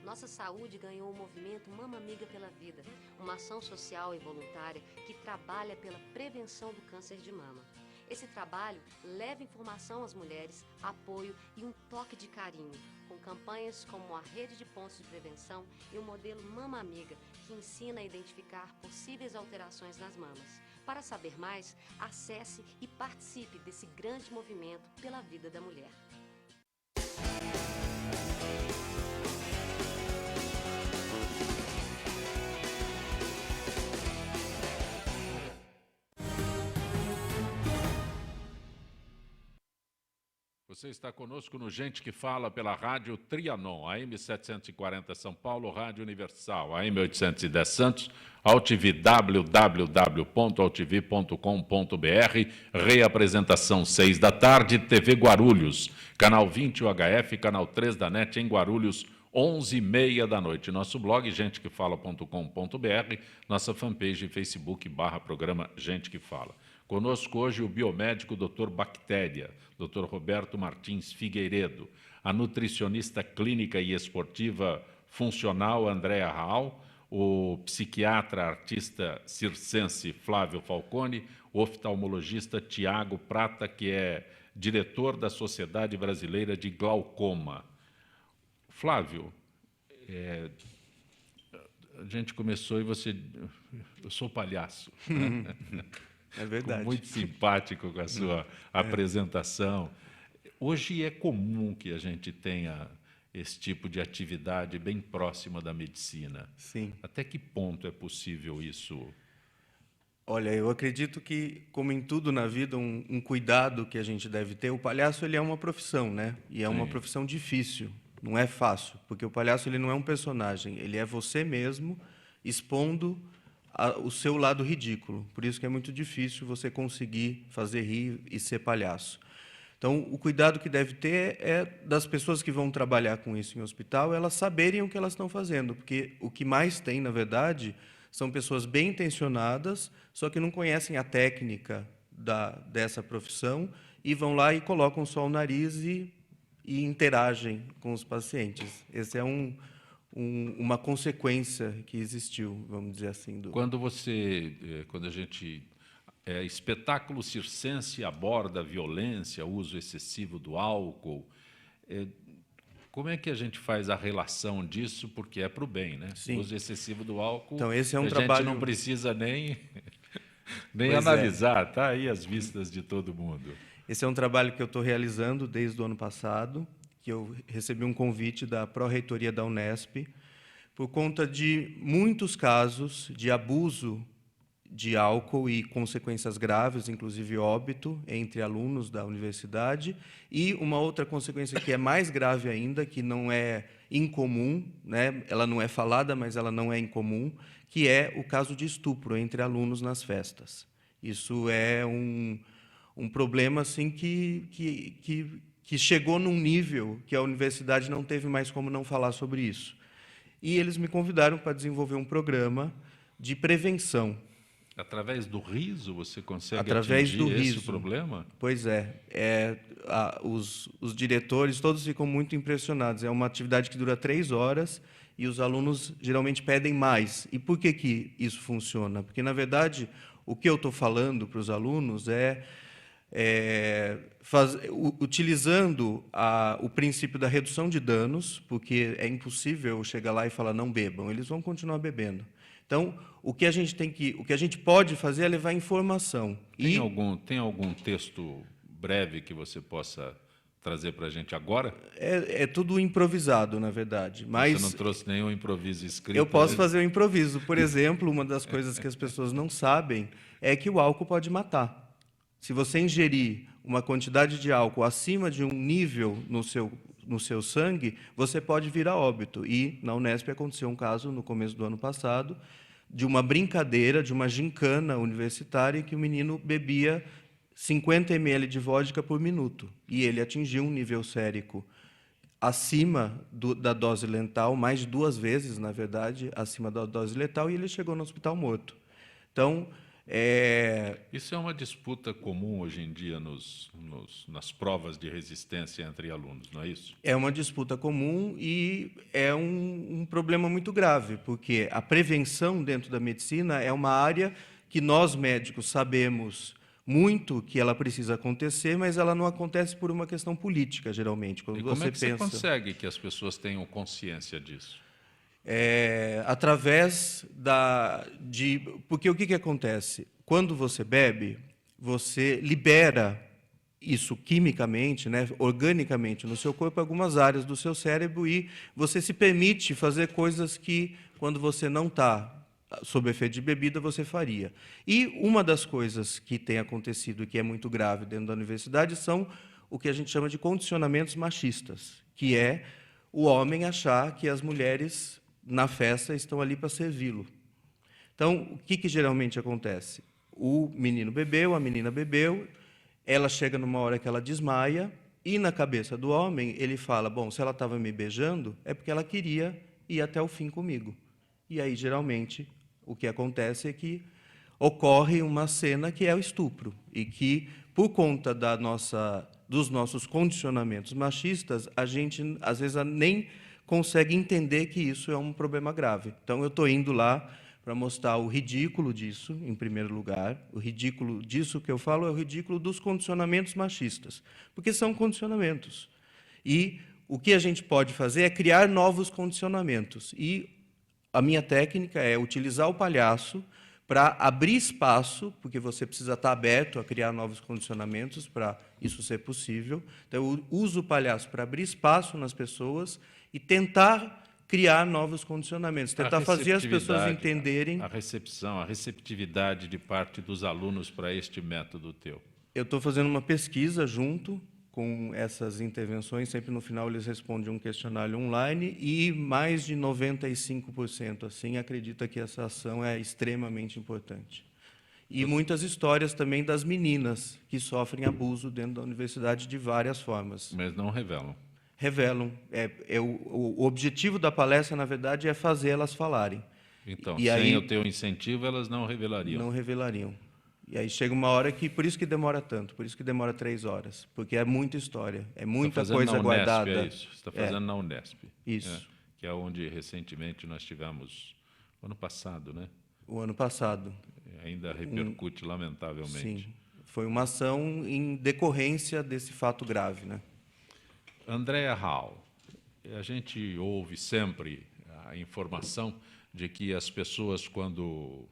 [SPEAKER 12] Nossa saúde ganhou o movimento Mama Amiga pela Vida, uma ação social e voluntária que trabalha pela prevenção do câncer de mama. Esse trabalho leva informação às mulheres, apoio e um toque de carinho, com campanhas como a Rede de Pontos de Prevenção e o modelo Mama Amiga, que ensina a identificar possíveis alterações nas mamas. Para saber mais, acesse e participe desse grande movimento pela vida da mulher.
[SPEAKER 1] Você está conosco no Gente que Fala pela Rádio Trianon, AM 740 São Paulo, Rádio Universal, AM 810 Santos, AltV, www.altv.com.br, reapresentação 6 da tarde, TV Guarulhos, canal 20 UHF, canal 3 da NET em Guarulhos, 11h30 da noite. Nosso blog, gentequefala.com.br, nossa fanpage Facebook, /programa Gente que Fala. Conosco hoje o biomédico Dr. Bactéria, Dr. Roberto Martins Figueiredo, a nutricionista clínica e esportiva funcional Andréa Raal, o psiquiatra artista circense Flávio Falcone, o oftalmologista Tiago Prata, que é diretor da Sociedade Brasileira de Glaucoma. Flávio, a gente começou e você... Eu sou palhaço.
[SPEAKER 3] É verdade.
[SPEAKER 1] Muito simpático com a sua apresentação. Hoje é comum que a gente tenha esse tipo de atividade bem próxima da medicina.
[SPEAKER 3] Sim.
[SPEAKER 1] Até que ponto é possível isso?
[SPEAKER 3] Olha, eu acredito que, como em tudo na vida, um cuidado que a gente deve ter. O palhaço ele é uma profissão, né? E é uma profissão difícil. Não é fácil, porque o palhaço ele não é um personagem. Ele é você mesmo expondo o seu lado ridículo. Por isso que é muito difícil você conseguir fazer rir e ser palhaço. Então, o cuidado que deve ter é das pessoas que vão trabalhar com isso em hospital, elas saberem o que elas estão fazendo, porque o que mais tem, na verdade, são pessoas bem intencionadas, só que não conhecem a técnica dessa profissão e vão lá e colocam só o nariz e interagem com os pacientes. Esse é uma consequência que existiu, vamos dizer assim.
[SPEAKER 1] Quando a gente... espetáculo circense aborda a violência, o uso excessivo do álcool. Como é que a gente faz a relação disso? Porque é para o bem, né?
[SPEAKER 3] Sim.
[SPEAKER 1] O uso excessivo do álcool,
[SPEAKER 3] então, esse é um
[SPEAKER 1] a
[SPEAKER 3] trabalho...
[SPEAKER 1] gente não precisa nem analisar, está aí às vistas de todo mundo.
[SPEAKER 3] Esse é um trabalho que eu estou realizando desde o ano passado, que eu recebi um convite da Pró-Reitoria da Unesp, por conta de muitos casos de abuso de álcool e consequências graves, inclusive óbito, entre alunos da universidade, e uma outra consequência que é mais grave ainda, que não é incomum, né? Ela não é falada, mas ela não é incomum, que é o caso de estupro entre alunos nas festas. Isso é um problema assim, que chegou num nível que a universidade não teve mais como não falar sobre isso. E eles me convidaram para desenvolver um programa de prevenção.
[SPEAKER 1] Através do riso você consegue
[SPEAKER 3] Através do
[SPEAKER 1] atingir
[SPEAKER 3] riso.
[SPEAKER 1] esse problema?
[SPEAKER 3] Pois é. Os diretores todos ficam muito impressionados. É uma atividade que dura 3 horas e os alunos geralmente pedem mais. E por que isso funciona? Porque, na verdade, o que eu estou falando para os alunos utilizando o princípio da redução de danos, porque é impossível chegar lá e falar não bebam, eles vão continuar bebendo. Então, o que a gente pode fazer é levar informação.
[SPEAKER 1] Tem algum texto breve que você possa trazer para a gente agora?
[SPEAKER 3] É tudo improvisado, na verdade. Mas
[SPEAKER 1] você não trouxe nenhum improviso escrito?
[SPEAKER 3] Eu posso fazer um improviso. Por exemplo, uma das coisas que as pessoas não sabem é que o álcool pode matar. Se você ingerir uma quantidade de álcool acima de um nível no seu sangue, você pode vir a óbito. E na Unesp aconteceu um caso no começo do ano passado de uma brincadeira, de uma gincana universitária, em que o menino bebia 50 ml de vodka por minuto. E ele atingiu um nível sérico acima da dose letal, mais de 2 vezes, na verdade, acima da dose letal, e ele chegou no hospital morto. Então,
[SPEAKER 1] isso é uma disputa comum hoje em dia nas provas de resistência entre alunos, não é isso?
[SPEAKER 3] É uma disputa comum e é um problema muito grave, porque a prevenção dentro da medicina é uma área que nós médicos sabemos muito que ela precisa acontecer, mas ela não acontece por uma questão política, geralmente. Quando
[SPEAKER 1] e como é que você consegue que as pessoas tenham consciência disso?
[SPEAKER 3] Através porque o que acontece? Quando você bebe, você libera isso quimicamente, né, organicamente no seu corpo, algumas áreas do seu cérebro, e você se permite fazer coisas que, quando você não está sob efeito de bebida, você faria. E uma das coisas que tem acontecido e que é muito grave dentro da universidade são o que a gente chama de condicionamentos machistas, que é o homem achar que as mulheres na festa estão ali para servi-lo. Então, o que geralmente acontece? O menino bebeu, a menina bebeu, ela chega numa hora que ela desmaia, e na cabeça do homem ele fala, bom, se ela estava me beijando, é porque ela queria ir até o fim comigo. E aí, geralmente, o que acontece é que ocorre uma cena que é o estupro, e que, por conta dos nossos condicionamentos machistas, a gente, às vezes, nem consegue entender que isso é um problema grave. Então, eu estou indo lá para mostrar o ridículo disso, em primeiro lugar. O ridículo disso que eu falo é o ridículo dos condicionamentos machistas, porque são condicionamentos. E o que a gente pode fazer é criar novos condicionamentos. E a minha técnica é utilizar o palhaço para abrir espaço, porque você precisa estar aberto a criar novos condicionamentos para isso ser possível. Então, eu uso o palhaço para abrir espaço nas pessoas e tentar criar novos condicionamentos, tentar fazer as pessoas entenderem.
[SPEAKER 1] A receptividade de parte dos alunos para este método teu.
[SPEAKER 3] Eu estou fazendo uma pesquisa junto com essas intervenções, sempre no final eles respondem um questionário online, e mais de 95% assim, acredita que essa ação é extremamente importante. E muitas histórias também das meninas que sofrem abuso dentro da universidade de várias formas.
[SPEAKER 1] Mas não revelam.
[SPEAKER 3] Revelam. O objetivo da palestra, na verdade, é fazer elas falarem.
[SPEAKER 1] Então, sem o teu incentivo, elas não revelariam.
[SPEAKER 3] Não revelariam. E aí chega uma hora que, por isso que demora tanto, por isso que demora 3 horas, porque é muita história, é muita coisa guardada.
[SPEAKER 1] É isso. Você está fazendo na Unesp.
[SPEAKER 3] Isso.
[SPEAKER 1] Que é onde, recentemente, nós tivemos, ano passado, né?
[SPEAKER 3] O ano passado.
[SPEAKER 1] Ainda repercute, lamentavelmente.
[SPEAKER 3] Sim. Foi uma ação em decorrência desse fato grave, né?
[SPEAKER 1] Andréa Hall, a gente ouve sempre a informação de que as pessoas, quando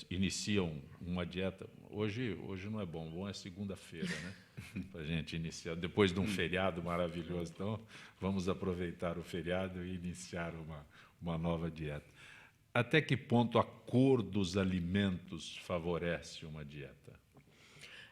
[SPEAKER 1] iniciam uma dieta... Hoje não é bom é segunda-feira, né? Para a gente iniciar, depois de um feriado maravilhoso. Então, vamos aproveitar o feriado e iniciar uma nova dieta. Até que ponto a cor dos alimentos favorece uma dieta?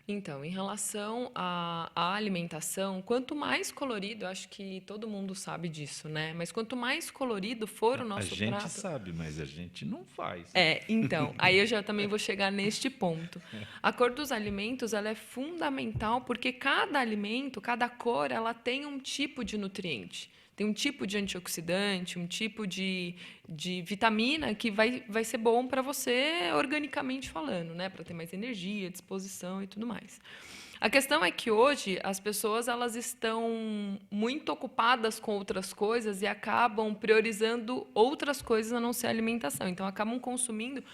[SPEAKER 4] Então, em relação à alimentação, quanto mais colorido, eu acho que todo mundo sabe disso, né? Mas quanto mais colorido for o nosso prato...
[SPEAKER 1] A gente sabe, mas a gente não faz.
[SPEAKER 4] Então, aí eu já também vou chegar neste ponto. A cor dos alimentos, ela é fundamental porque cada alimento, cada cor, ela tem um tipo de nutriente. Tem um tipo de antioxidante, um tipo de vitamina que vai ser bom para você, organicamente falando, né? Para ter mais energia, disposição e tudo mais. A questão é que hoje as pessoas elas estão muito ocupadas com outras coisas e acabam priorizando outras coisas a não ser a alimentação. Então, acabam consumindo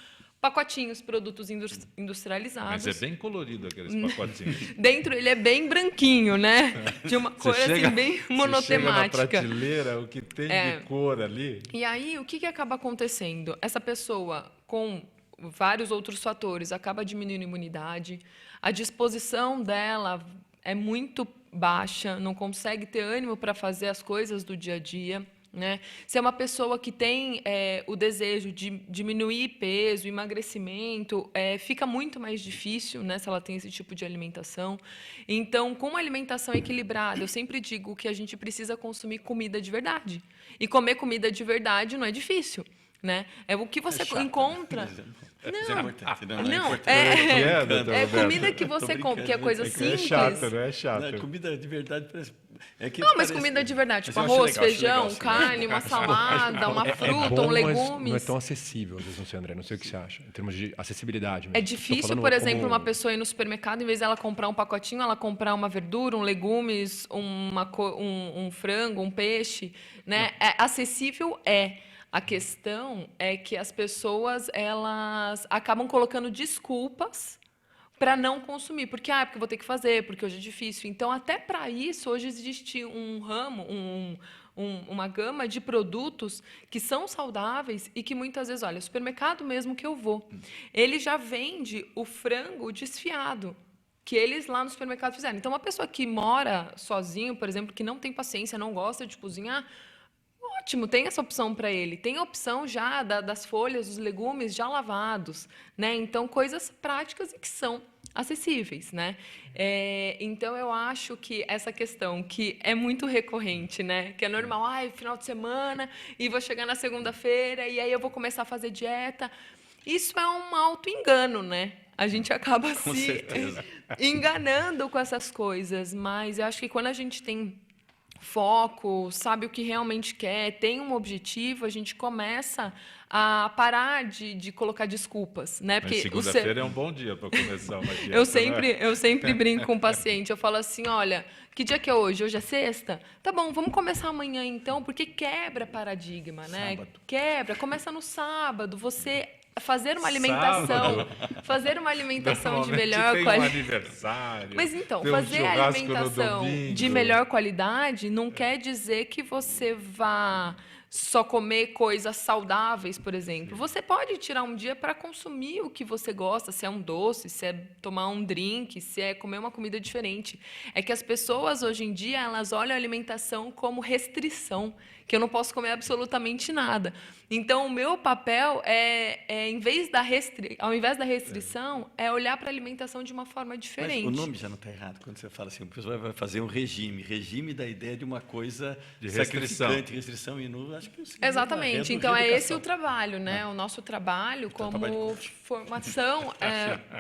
[SPEAKER 4] pacotinhos, produtos industrializados.
[SPEAKER 1] Mas é bem colorido aqueles pacotinhos.
[SPEAKER 4] Dentro ele é bem branquinho, né? De uma cor assim, bem monotemática.
[SPEAKER 1] Você chega na prateleira, o que tem de cor ali...
[SPEAKER 4] E aí, o que acaba acontecendo? Essa pessoa, com vários outros fatores, acaba diminuindo a imunidade, a disposição dela é muito baixa, não consegue ter ânimo para fazer as coisas do dia a dia, né? Se é uma pessoa que tem o desejo de diminuir peso, emagrecimento, fica muito mais difícil, né, se ela tem esse tipo de alimentação. Então, com uma alimentação equilibrada, eu sempre digo que a gente precisa consumir comida de verdade. E comer comida de verdade não é difícil, né? É o que você encontra.
[SPEAKER 2] Isso é importante.
[SPEAKER 4] É comida que você compra, que é coisa simples.
[SPEAKER 8] É chato, né? É chato.
[SPEAKER 2] Não, comida de verdade parece...
[SPEAKER 4] Não, mas comida de verdade, tipo arroz, feijão, carne, uma salada, uma fruta, um legumes.
[SPEAKER 5] Não é tão acessível, às vezes, não sei, André, não sei o que você acha, em termos de acessibilidade mesmo.
[SPEAKER 4] É difícil, por exemplo, uma pessoa ir no supermercado, em vez dela comprar um pacotinho, ela comprar uma verdura, um legumes, um frango, um peixe, né? Acessível A questão é que as pessoas, elas acabam colocando desculpas para não consumir, porque eu vou ter que fazer, porque hoje é difícil. Então, até para isso, hoje existe um ramo, uma gama de produtos que são saudáveis e que muitas vezes, olha, o supermercado mesmo que eu vou, ele já vende o frango desfiado, que eles lá no supermercado fizeram. Então, uma pessoa que mora sozinho, por exemplo, que não tem paciência, não gosta de cozinhar, ótimo, tem essa opção para ele. Tem a opção já das folhas, dos legumes já lavados, né? Então, coisas práticas e que são acessíveis, né? Então, eu acho que essa questão que é muito recorrente, né? Que é normal, final de semana, e vou chegar na segunda-feira, e aí eu vou começar a fazer dieta. Isso é um auto-engano, né? A gente acaba se enganando com essas coisas, mas eu acho que quando a gente tem foco, sabe o que realmente quer, tem um objetivo, a gente começa a parar de colocar desculpas, né?
[SPEAKER 1] Porque segunda-feira é um bom dia para começar uma dieta.
[SPEAKER 4] Eu sempre brinco com o paciente, eu falo assim, olha, que dia que é hoje? Hoje é sexta? Tá bom, vamos começar amanhã então, porque quebra paradigma, né? Quebra, começa no sábado, você fazer uma alimentação, de melhor qualidade.
[SPEAKER 1] Aniversário.
[SPEAKER 4] Mas então, fazer a alimentação de melhor qualidade não quer dizer que você vá só comer coisas saudáveis, por exemplo. Você pode tirar um dia para consumir o que você gosta, se é um doce, se é tomar um drink, se é comer uma comida diferente. É que as pessoas, hoje em dia, elas olham a alimentação como restrição, que eu não posso comer absolutamente nada. Então, o meu papel ao invés da restrição, é olhar para a alimentação de uma forma diferente.
[SPEAKER 2] Mas o nome já não está errado quando você fala assim, o pessoal vai fazer um regime. Regime dá a ideia de uma coisa
[SPEAKER 1] de
[SPEAKER 2] restrição e não acho que
[SPEAKER 4] exatamente. Então, esse o trabalho, né? O nosso trabalho como formação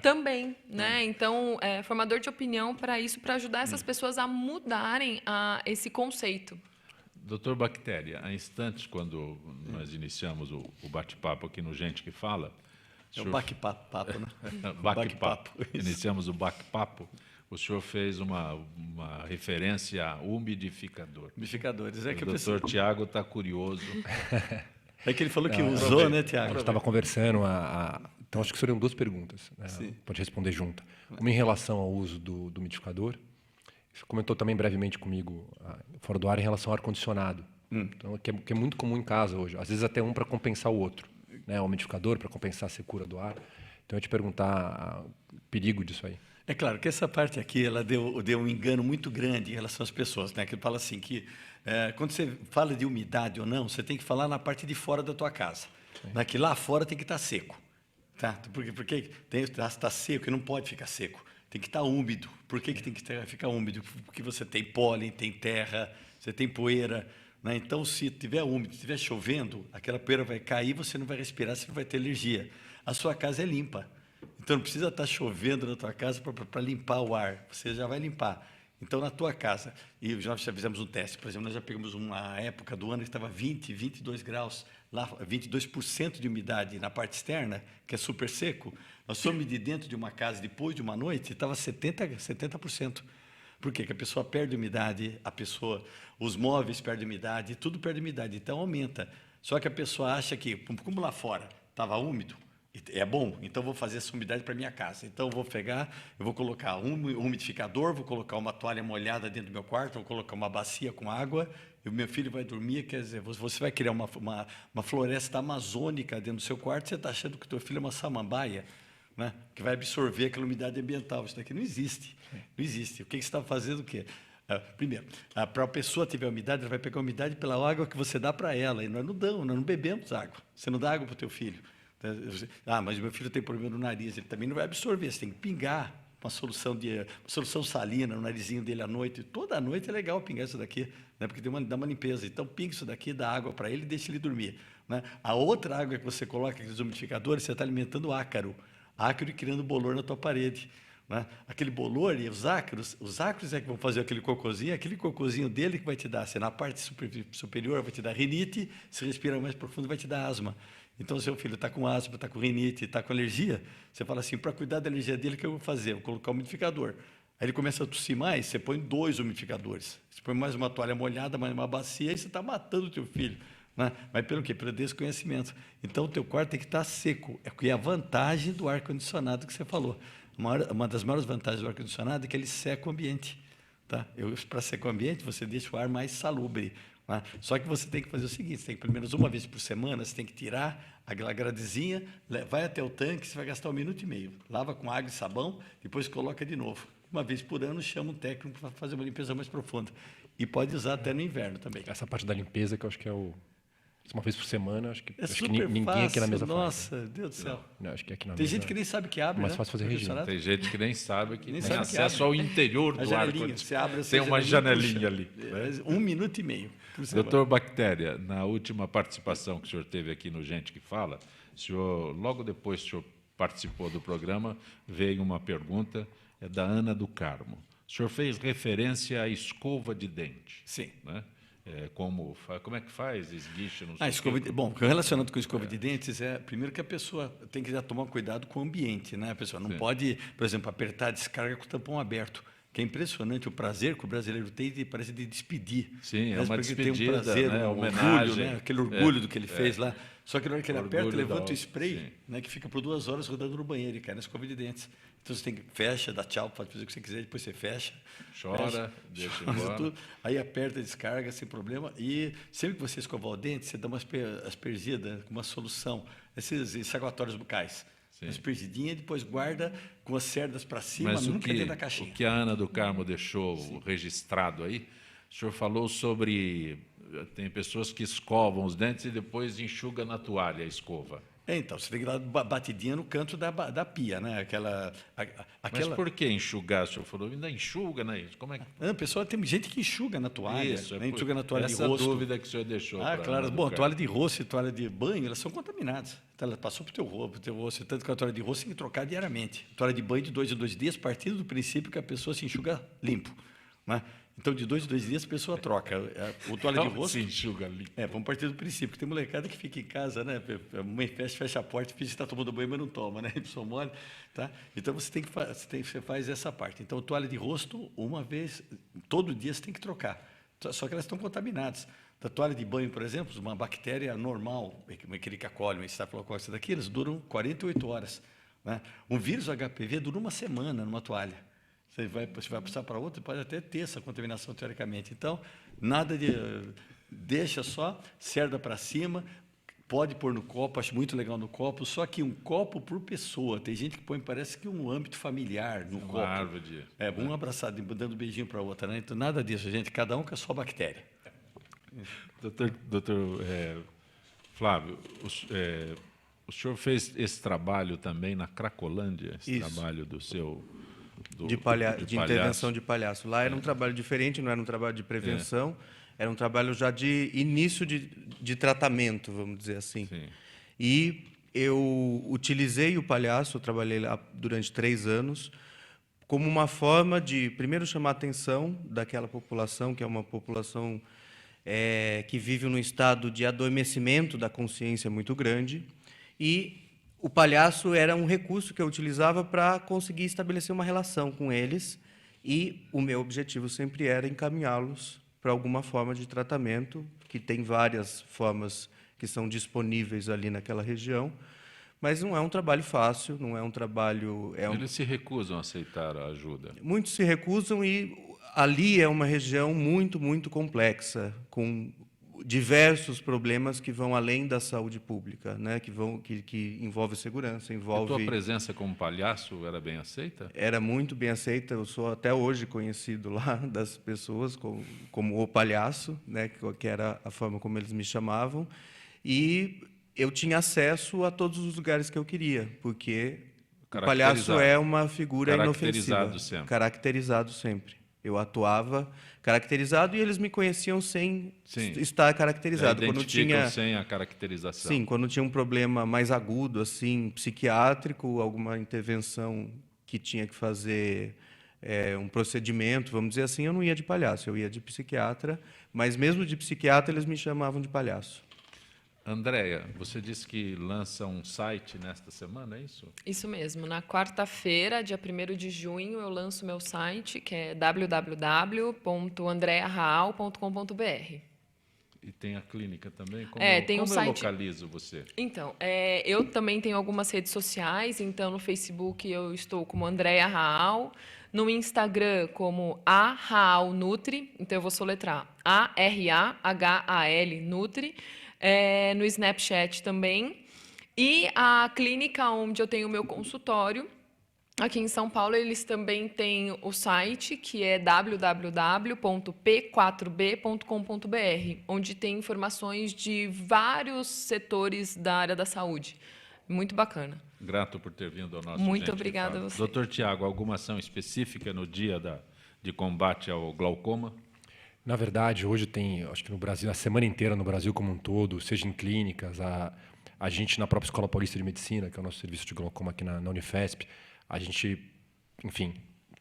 [SPEAKER 4] também, né? Então, formador de opinião para isso, para ajudar essas pessoas a mudarem esse conceito.
[SPEAKER 1] Doutor Bactéria, há instantes, quando nós iniciamos o bate-papo aqui no Gente que Fala...
[SPEAKER 2] É o bate-papo, né?
[SPEAKER 1] Bate-papo. Iniciamos o bate-papo. O senhor fez uma referência a umidificador.
[SPEAKER 2] Umidificadores.
[SPEAKER 1] O doutor Tiago está curioso.
[SPEAKER 2] É que ele falou que usou, né, Tiago?
[SPEAKER 5] A gente estava conversando, então acho que seriam duas perguntas. Né? Pode responder junto. Uma em relação ao uso do umidificador. Você comentou também brevemente comigo, fora do ar, em relação ao ar-condicionado. Então, que é muito comum em casa hoje. Às vezes até um para compensar o outro. Né? O umidificador para compensar a secura do ar. Então, eu ia te perguntar o perigo disso aí.
[SPEAKER 2] É claro que essa parte aqui ela deu um engano muito grande em relação às pessoas. Né? Que ele fala assim que quando você fala de umidade ou não, você tem que falar na parte de fora da tua casa. Né? Que lá fora tem que estar seco. Tá? Porque está seco e não pode ficar seco. Tem que estar úmido. Por que tem que ficar úmido? Porque você tem pólen, tem terra, você tem poeira. Né? Então, se estiver úmido, se estiver chovendo, aquela poeira vai cair, você não vai respirar, você não vai ter alergia. A sua casa é limpa. Então, não precisa estar chovendo na tua casa para limpar o ar. Você já vai limpar. Então, na tua casa, e nós já fizemos um teste, por exemplo, nós já pegamos uma época do ano que estava 22 graus, lá 22% de umidade na parte externa, que é super seco. Nós fomos de dentro de uma casa, depois de uma noite, estava 70%. Por quê? Porque a pessoa perde umidade, os móveis perdem umidade, tudo perde umidade, então aumenta. Só que a pessoa acha que, como lá fora estava úmido, é bom, então vou fazer essa umidade para minha casa. Então eu vou colocar um umidificador, vou colocar uma toalha molhada dentro do meu quarto, vou colocar uma bacia com água, e o meu filho vai dormir, quer dizer, você vai criar uma floresta amazônica dentro do seu quarto, você está achando que o teu filho é uma samambaia, né? Que vai absorver aquela umidade ambiental. Isso daqui não existe. Não existe. O que você está fazendo? O quê? Primeiro, para a pessoa tiver umidade, ela vai pegar a umidade pela água que você dá para ela. E nós não bebemos água. Você não dá água para o teu filho. Mas o meu filho tem problema no nariz, ele também não vai absorver. Você tem que pingar uma solução salina no narizinho dele à noite. Toda noite é legal pingar isso daqui, né? Porque dá uma limpeza. Então, pinga isso daqui, dá água para ele e deixa ele dormir, né? A outra água que você coloca nos umidificadores, você está alimentando ácaro e criando bolor na tua parede, né? Aquele bolor e os ácaros é que vão fazer aquele cocôzinho dele que vai te dar, na parte superior vai te dar rinite, se respirar mais profundo vai te dar asma. Então, seu filho está com asma, está com rinite, está com alergia, você fala assim, para cuidar da alergia dele, o que eu vou fazer? Vou colocar um umidificador. Aí ele começa a tossir mais, você põe 2 umidificadores. Você põe mais uma toalha molhada, mais uma bacia, aí você está matando o teu filho, né? Mas pelo quê? Pelo desconhecimento. Então, o teu quarto tem que estar seco. É a vantagem do ar-condicionado que você falou. Uma das maiores vantagens do ar-condicionado é que ele seca o ambiente. Tá? Para secar o ambiente, você deixa o ar mais salubre. Né? Só que você tem que fazer o seguinte, você tem que, pelo menos uma vez por semana, você tem que tirar aquela gradezinha, vai até o tanque, você vai gastar 1 minuto e meio. Lava com água e sabão, depois coloca de novo. Uma vez por ano, chama um técnico para fazer uma limpeza mais profunda. E pode usar até no inverno também.
[SPEAKER 5] Essa parte da limpeza que eu acho que é uma vez por semana, acho que
[SPEAKER 2] super
[SPEAKER 5] ninguém
[SPEAKER 2] fácil,
[SPEAKER 5] aqui na mesa
[SPEAKER 2] nossa,
[SPEAKER 5] faz.
[SPEAKER 2] Deus do céu.
[SPEAKER 5] Não, acho que aqui na
[SPEAKER 2] Tem
[SPEAKER 5] mesa
[SPEAKER 2] gente que nem sabe que abre,
[SPEAKER 5] mais
[SPEAKER 2] né?
[SPEAKER 5] fácil fazer regime.
[SPEAKER 1] Tem gente que nem sabe que
[SPEAKER 2] Nem
[SPEAKER 1] tem
[SPEAKER 2] sabe que
[SPEAKER 1] acesso
[SPEAKER 2] abre.
[SPEAKER 1] ao interior
[SPEAKER 2] A
[SPEAKER 1] do
[SPEAKER 2] janelinha, você abre
[SPEAKER 1] ar-condicionado.
[SPEAKER 2] essa
[SPEAKER 1] Tem uma
[SPEAKER 2] janelinha,
[SPEAKER 1] janelinha
[SPEAKER 2] puxa.
[SPEAKER 1] ali.
[SPEAKER 2] 1 minuto e meio por semana.
[SPEAKER 1] Doutor Bactéria, na última participação que o senhor teve aqui no Gente que Fala, logo depois que o senhor participou do programa, veio uma pergunta, da Ana do Carmo. O senhor fez referência à escova de dente.
[SPEAKER 2] Sim.
[SPEAKER 1] Né? Como é que faz? Esguicha? Não sei
[SPEAKER 2] Bom, relacionado com a escova de dentes, primeiro que a pessoa tem que tomar cuidado com o ambiente, né? A pessoa não pode, por exemplo, apertar a descarga com o tampão aberto, que é impressionante o prazer que o brasileiro tem parece de despedir.
[SPEAKER 1] Sim, é uma despedida,
[SPEAKER 2] tem um prazer,
[SPEAKER 1] né?
[SPEAKER 2] um
[SPEAKER 1] Homenagem.
[SPEAKER 2] orgulho, né? Aquele orgulho do que ele fez lá. Só que na hora que ele aperta,
[SPEAKER 1] Orgulho
[SPEAKER 2] levanta o spray, né? Que fica por 2 horas rodando no banheiro e cai na escova de dentes. Então você fecha, dá tchau, pode fazer o que você quiser, depois você fecha.
[SPEAKER 1] Chora, deixa embora.
[SPEAKER 2] Tudo, aí aperta, descarga, sem problema. E sempre que você escovar o dente, você dá uma aspersida com uma solução, esses enxaguatórios bucais. Uma aspergidinha, depois guarda com as cerdas para cima,
[SPEAKER 1] mas
[SPEAKER 2] nunca dentro da caixinha.
[SPEAKER 1] O que a Ana do Carmo deixou registrado aí, o senhor falou sobre... Tem pessoas que escovam os dentes e depois enxuga na toalha a escova.
[SPEAKER 2] Então, você tem que dar batidinha no canto da pia, né?
[SPEAKER 1] Mas por que enxugar? O senhor falou, ainda enxuga, né? Como é que...
[SPEAKER 2] pessoal, tem gente que enxuga na toalha. Isso, enxuga na toalha de rosto.
[SPEAKER 1] Essa dúvida que o senhor deixou.
[SPEAKER 2] Claro. Bom, toalha de rosto e toalha de banho, elas são contaminadas. Então, ela passou para o teu rosto, tanto que a toalha de rosto tem que trocar diariamente. Toalha de banho de 2 em 2 dias, partindo do princípio que a pessoa se enxuga limpo, né? Então, de 2 em 2 dias, a pessoa troca. O toalha de rosto...
[SPEAKER 1] Se enxuga limpo.
[SPEAKER 2] Vamos partir do princípio, que tem molecada que fica em casa, né? A mãe fecha a porta, finge que está tomando banho, mas não toma, né? Pessoa mole, tá? Então, você faz essa parte. Então, toalha de rosto, uma vez, todo dia você tem que trocar. Só que elas estão contaminadas. Da toalha de banho, por exemplo, uma bactéria normal, aquele cacólio, estafilococcus, daqui, eles duram 48 horas. Né? Um vírus HPV dura 1 semana numa toalha. Você vai passar para outra, pode até ter essa contaminação teoricamente. Então, nada de... Deixa só, cerda para cima, pode pôr no copo, acho muito legal no copo, só que um copo por pessoa. Tem gente que põe, parece que um âmbito familiar no copo.
[SPEAKER 1] Árvore.
[SPEAKER 2] Um abraçado, dando beijinho para a outra, né? Então, nada disso, gente. Cada um com a sua bactéria.
[SPEAKER 1] Doutor Flávio, o senhor fez esse trabalho também na Cracolândia, esse trabalho do seu...
[SPEAKER 3] De intervenção de palhaço. Lá era um trabalho diferente, não era um trabalho de prevenção, era um trabalho já de início de tratamento, vamos dizer assim.
[SPEAKER 1] Sim.
[SPEAKER 3] E eu utilizei o palhaço, eu trabalhei lá durante 3 anos, como uma forma de, primeiro, chamar a atenção daquela população, que é uma população que vive num estado de adormecimento da consciência muito grande, e o palhaço era um recurso que eu utilizava para conseguir estabelecer uma relação com eles, e o meu objetivo sempre era encaminhá-los para alguma forma de tratamento, que tem várias formas que são disponíveis ali naquela região, mas não é um trabalho fácil, não é um trabalho...
[SPEAKER 1] Eles se recusam a aceitar a ajuda.
[SPEAKER 3] Muitos se recusam, e ali é uma região muito, muito complexa, com diversos problemas que vão além da saúde pública, né? Que envolve segurança, envolve...
[SPEAKER 1] A tua presença como palhaço era bem aceita?
[SPEAKER 3] Era muito bem aceita. Eu sou até hoje conhecido lá das pessoas como o palhaço, né? Que era a forma como eles me chamavam. E eu tinha acesso a todos os lugares que eu queria, porque o palhaço é uma figura inofensiva. Caracterizado sempre. Eu atuava caracterizado e eles me conheciam sem estar caracterizado.
[SPEAKER 1] Quando tinha sem a caracterização.
[SPEAKER 3] Sim, quando tinha um problema mais agudo, assim, psiquiátrico, alguma intervenção que tinha que fazer um procedimento, vamos dizer assim, eu não ia de palhaço, eu ia de psiquiatra, mas mesmo de psiquiatra eles me chamavam de palhaço.
[SPEAKER 1] Andréia, você disse que lança um site nesta semana, é isso?
[SPEAKER 4] Isso mesmo. Na quarta-feira, dia 1º de junho, eu lanço meu site, que é www.andrearaal.com.br.
[SPEAKER 1] E tem a clínica também? Como
[SPEAKER 4] tem um site...
[SPEAKER 1] eu localizo você?
[SPEAKER 4] Então, eu também tenho algumas redes sociais. Então, no Facebook eu estou como Andréia Raal. No Instagram, como A Raal Nutri. Então, eu vou soletrar ARAHAL Nutri. No Snapchat também. E a clínica onde eu tenho o meu consultório, aqui em São Paulo, eles também têm o site, que é www.p4b.com.br, onde tem informações de vários setores da área da saúde. Muito bacana.
[SPEAKER 1] Grato por ter vindo ao nosso
[SPEAKER 4] Muito obrigada a você.
[SPEAKER 1] Doutor Tiago, alguma ação específica no dia de combate ao glaucoma?
[SPEAKER 5] Na verdade, hoje tem, acho que no Brasil, a semana inteira no Brasil como um todo, seja em clínicas, a gente na própria Escola Paulista de Medicina, que é o nosso serviço de glaucoma aqui na Unifesp, a gente, enfim,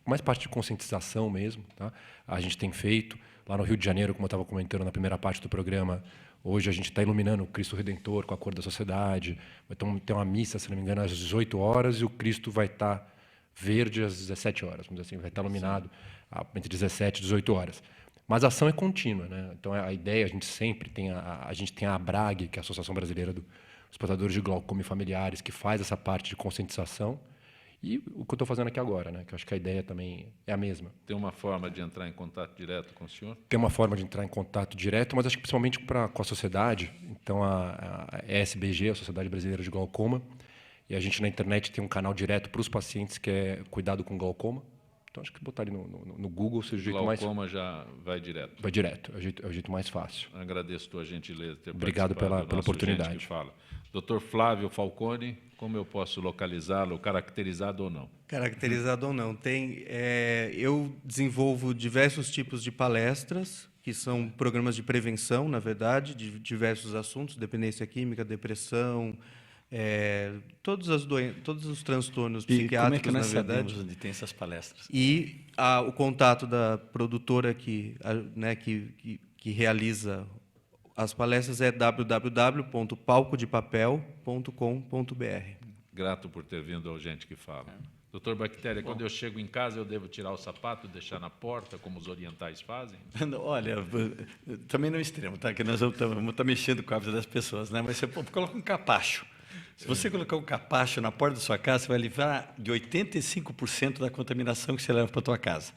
[SPEAKER 5] mais parte de conscientização mesmo, tá? A gente tem feito, lá no Rio de Janeiro, como eu estava comentando na primeira parte do programa, hoje a gente está iluminando o Cristo Redentor com a cor da sociedade, então tem uma missa, se não me engano, às 18 horas, e o Cristo vai estar verde às 17 horas, vamos dizer assim, vai estar iluminado entre 17 e 18 horas. Mas a ação é contínua, né? Então a ideia, a gente sempre tem a gente tem a ABRAG, que é a Associação Brasileira dos Portadores de Glaucoma e Familiares, que faz essa parte de conscientização, e o que eu estou fazendo aqui agora, né? Que eu acho que a ideia também é a mesma.
[SPEAKER 1] Tem uma forma de entrar em contato direto com o senhor?
[SPEAKER 5] Tem uma forma de entrar em contato direto, mas acho que principalmente com a sociedade. Então a ESBG, a Sociedade Brasileira de Glaucoma, e a gente na internet tem um canal direto para os pacientes que é Cuidado com Glaucoma. Então, acho que botar ali no Google seja o jeito mais...
[SPEAKER 1] Glaucoma já vai direto.
[SPEAKER 5] Vai direto, é o jeito mais fácil.
[SPEAKER 1] Agradeço a tua gentileza de ter
[SPEAKER 5] Obrigado pela oportunidade.
[SPEAKER 1] Gente que fala. Dr. Flávio Falcone, como eu posso localizá-lo, caracterizado ou não?
[SPEAKER 3] Caracterizado ou não. Eu desenvolvo diversos tipos de palestras, que são programas de prevenção, na verdade, de diversos assuntos, dependência química, depressão... todos os transtornos psiquiátricos,
[SPEAKER 2] como é que nós
[SPEAKER 3] na verdade.
[SPEAKER 2] Sabemos onde tem essas palestras?
[SPEAKER 3] E o contato da produtora que realiza as palestras é www.palcodepapel.com.br.
[SPEAKER 1] Grato por ter vindo ao Gente que Fala. Doutor Bactéria, quando eu chego em casa, eu devo tirar o sapato e deixar na porta, como os orientais fazem?
[SPEAKER 2] Olha, também não extremo, tá? Que nós vamos estar mexendo com a vida das pessoas, né? Mas você coloca um capacho. Se você colocar um capacho na porta da sua casa, você vai livrar de 85% da contaminação que você leva para a tua casa.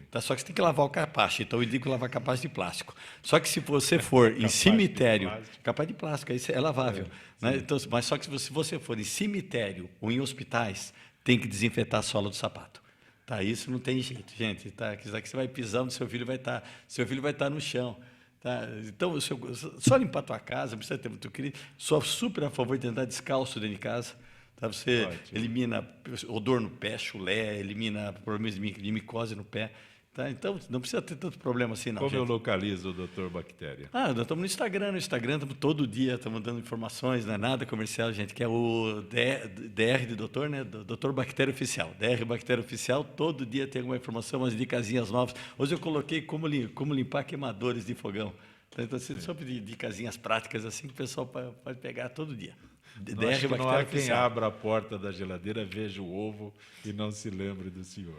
[SPEAKER 2] Tá? Só que você tem que lavar o capacho, então eu indico lavar capacho de plástico. Só que se você for em cemitério... Capaz de plástico, aí é lavável. Né? Então, mas só que se você for em cemitério ou em hospitais, tem que desinfetar a sola do sapato. Tá? Isso não tem jeito, gente. Tá? Que você vai pisando, seu filho vai estar no chão. Tá? Então, só limpar a tua casa, não precisa ter muito querido. Sou super a favor de andar descalço dentro de casa. Tá? Você elimina odor no pé, chulé, elimina problemas de micose no pé. Tá? Então, não precisa ter tanto problema assim, não.
[SPEAKER 1] Como eu localizo o Dr. Bactéria?
[SPEAKER 2] Nós estamos no Instagram. Estamos todo dia, estamos dando informações, não é nada comercial, gente, que é o DR de doutor, né? Dr. Bactéria Oficial. DR Bactéria Oficial, todo dia tem alguma informação, umas dicasinhas novas. Hoje eu coloquei como limpar queimadores de fogão. Então, sobre dicasinhas práticas assim que o pessoal pode pegar todo dia.
[SPEAKER 1] DR Bactéria não há quem abra a porta da geladeira, veja o ovo e não se lembre do senhor.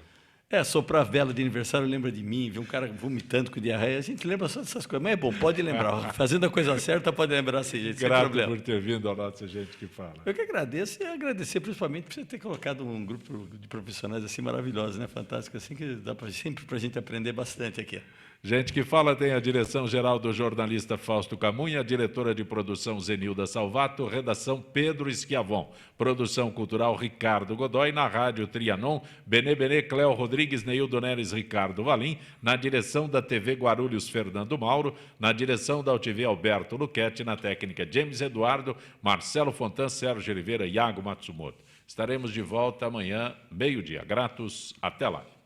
[SPEAKER 2] Soprar a vela de aniversário lembra de mim, ver um cara vomitando com diarreia, a gente lembra só dessas coisas. Mas é bom, pode lembrar. Fazendo a coisa certa, pode lembrar sem jeito, sem problema.
[SPEAKER 1] Grato por ter vindo ao nosso Gente que Fala.
[SPEAKER 2] Eu que agradeço, e agradecer principalmente por você ter colocado um grupo de profissionais assim maravilhosos, né? Fantástico, assim, que dá sempre para a gente aprender bastante aqui.
[SPEAKER 1] Gente que Fala tem a direção-geral do jornalista Fausto Camunha, a diretora de produção Zenilda Salvato, redação Pedro Schiavon, produção cultural Ricardo Godoy, na rádio Trianon, Benê, Cléo Rodrigues, Neildo Neres, Ricardo Valim, na direção da TV Guarulhos, Fernando Mauro, na direção da UTV Alberto Luquete, na técnica James Eduardo, Marcelo Fontan, Sérgio Oliveira e Iago Matsumoto. Estaremos de volta amanhã, meio-dia. Gratos, até lá.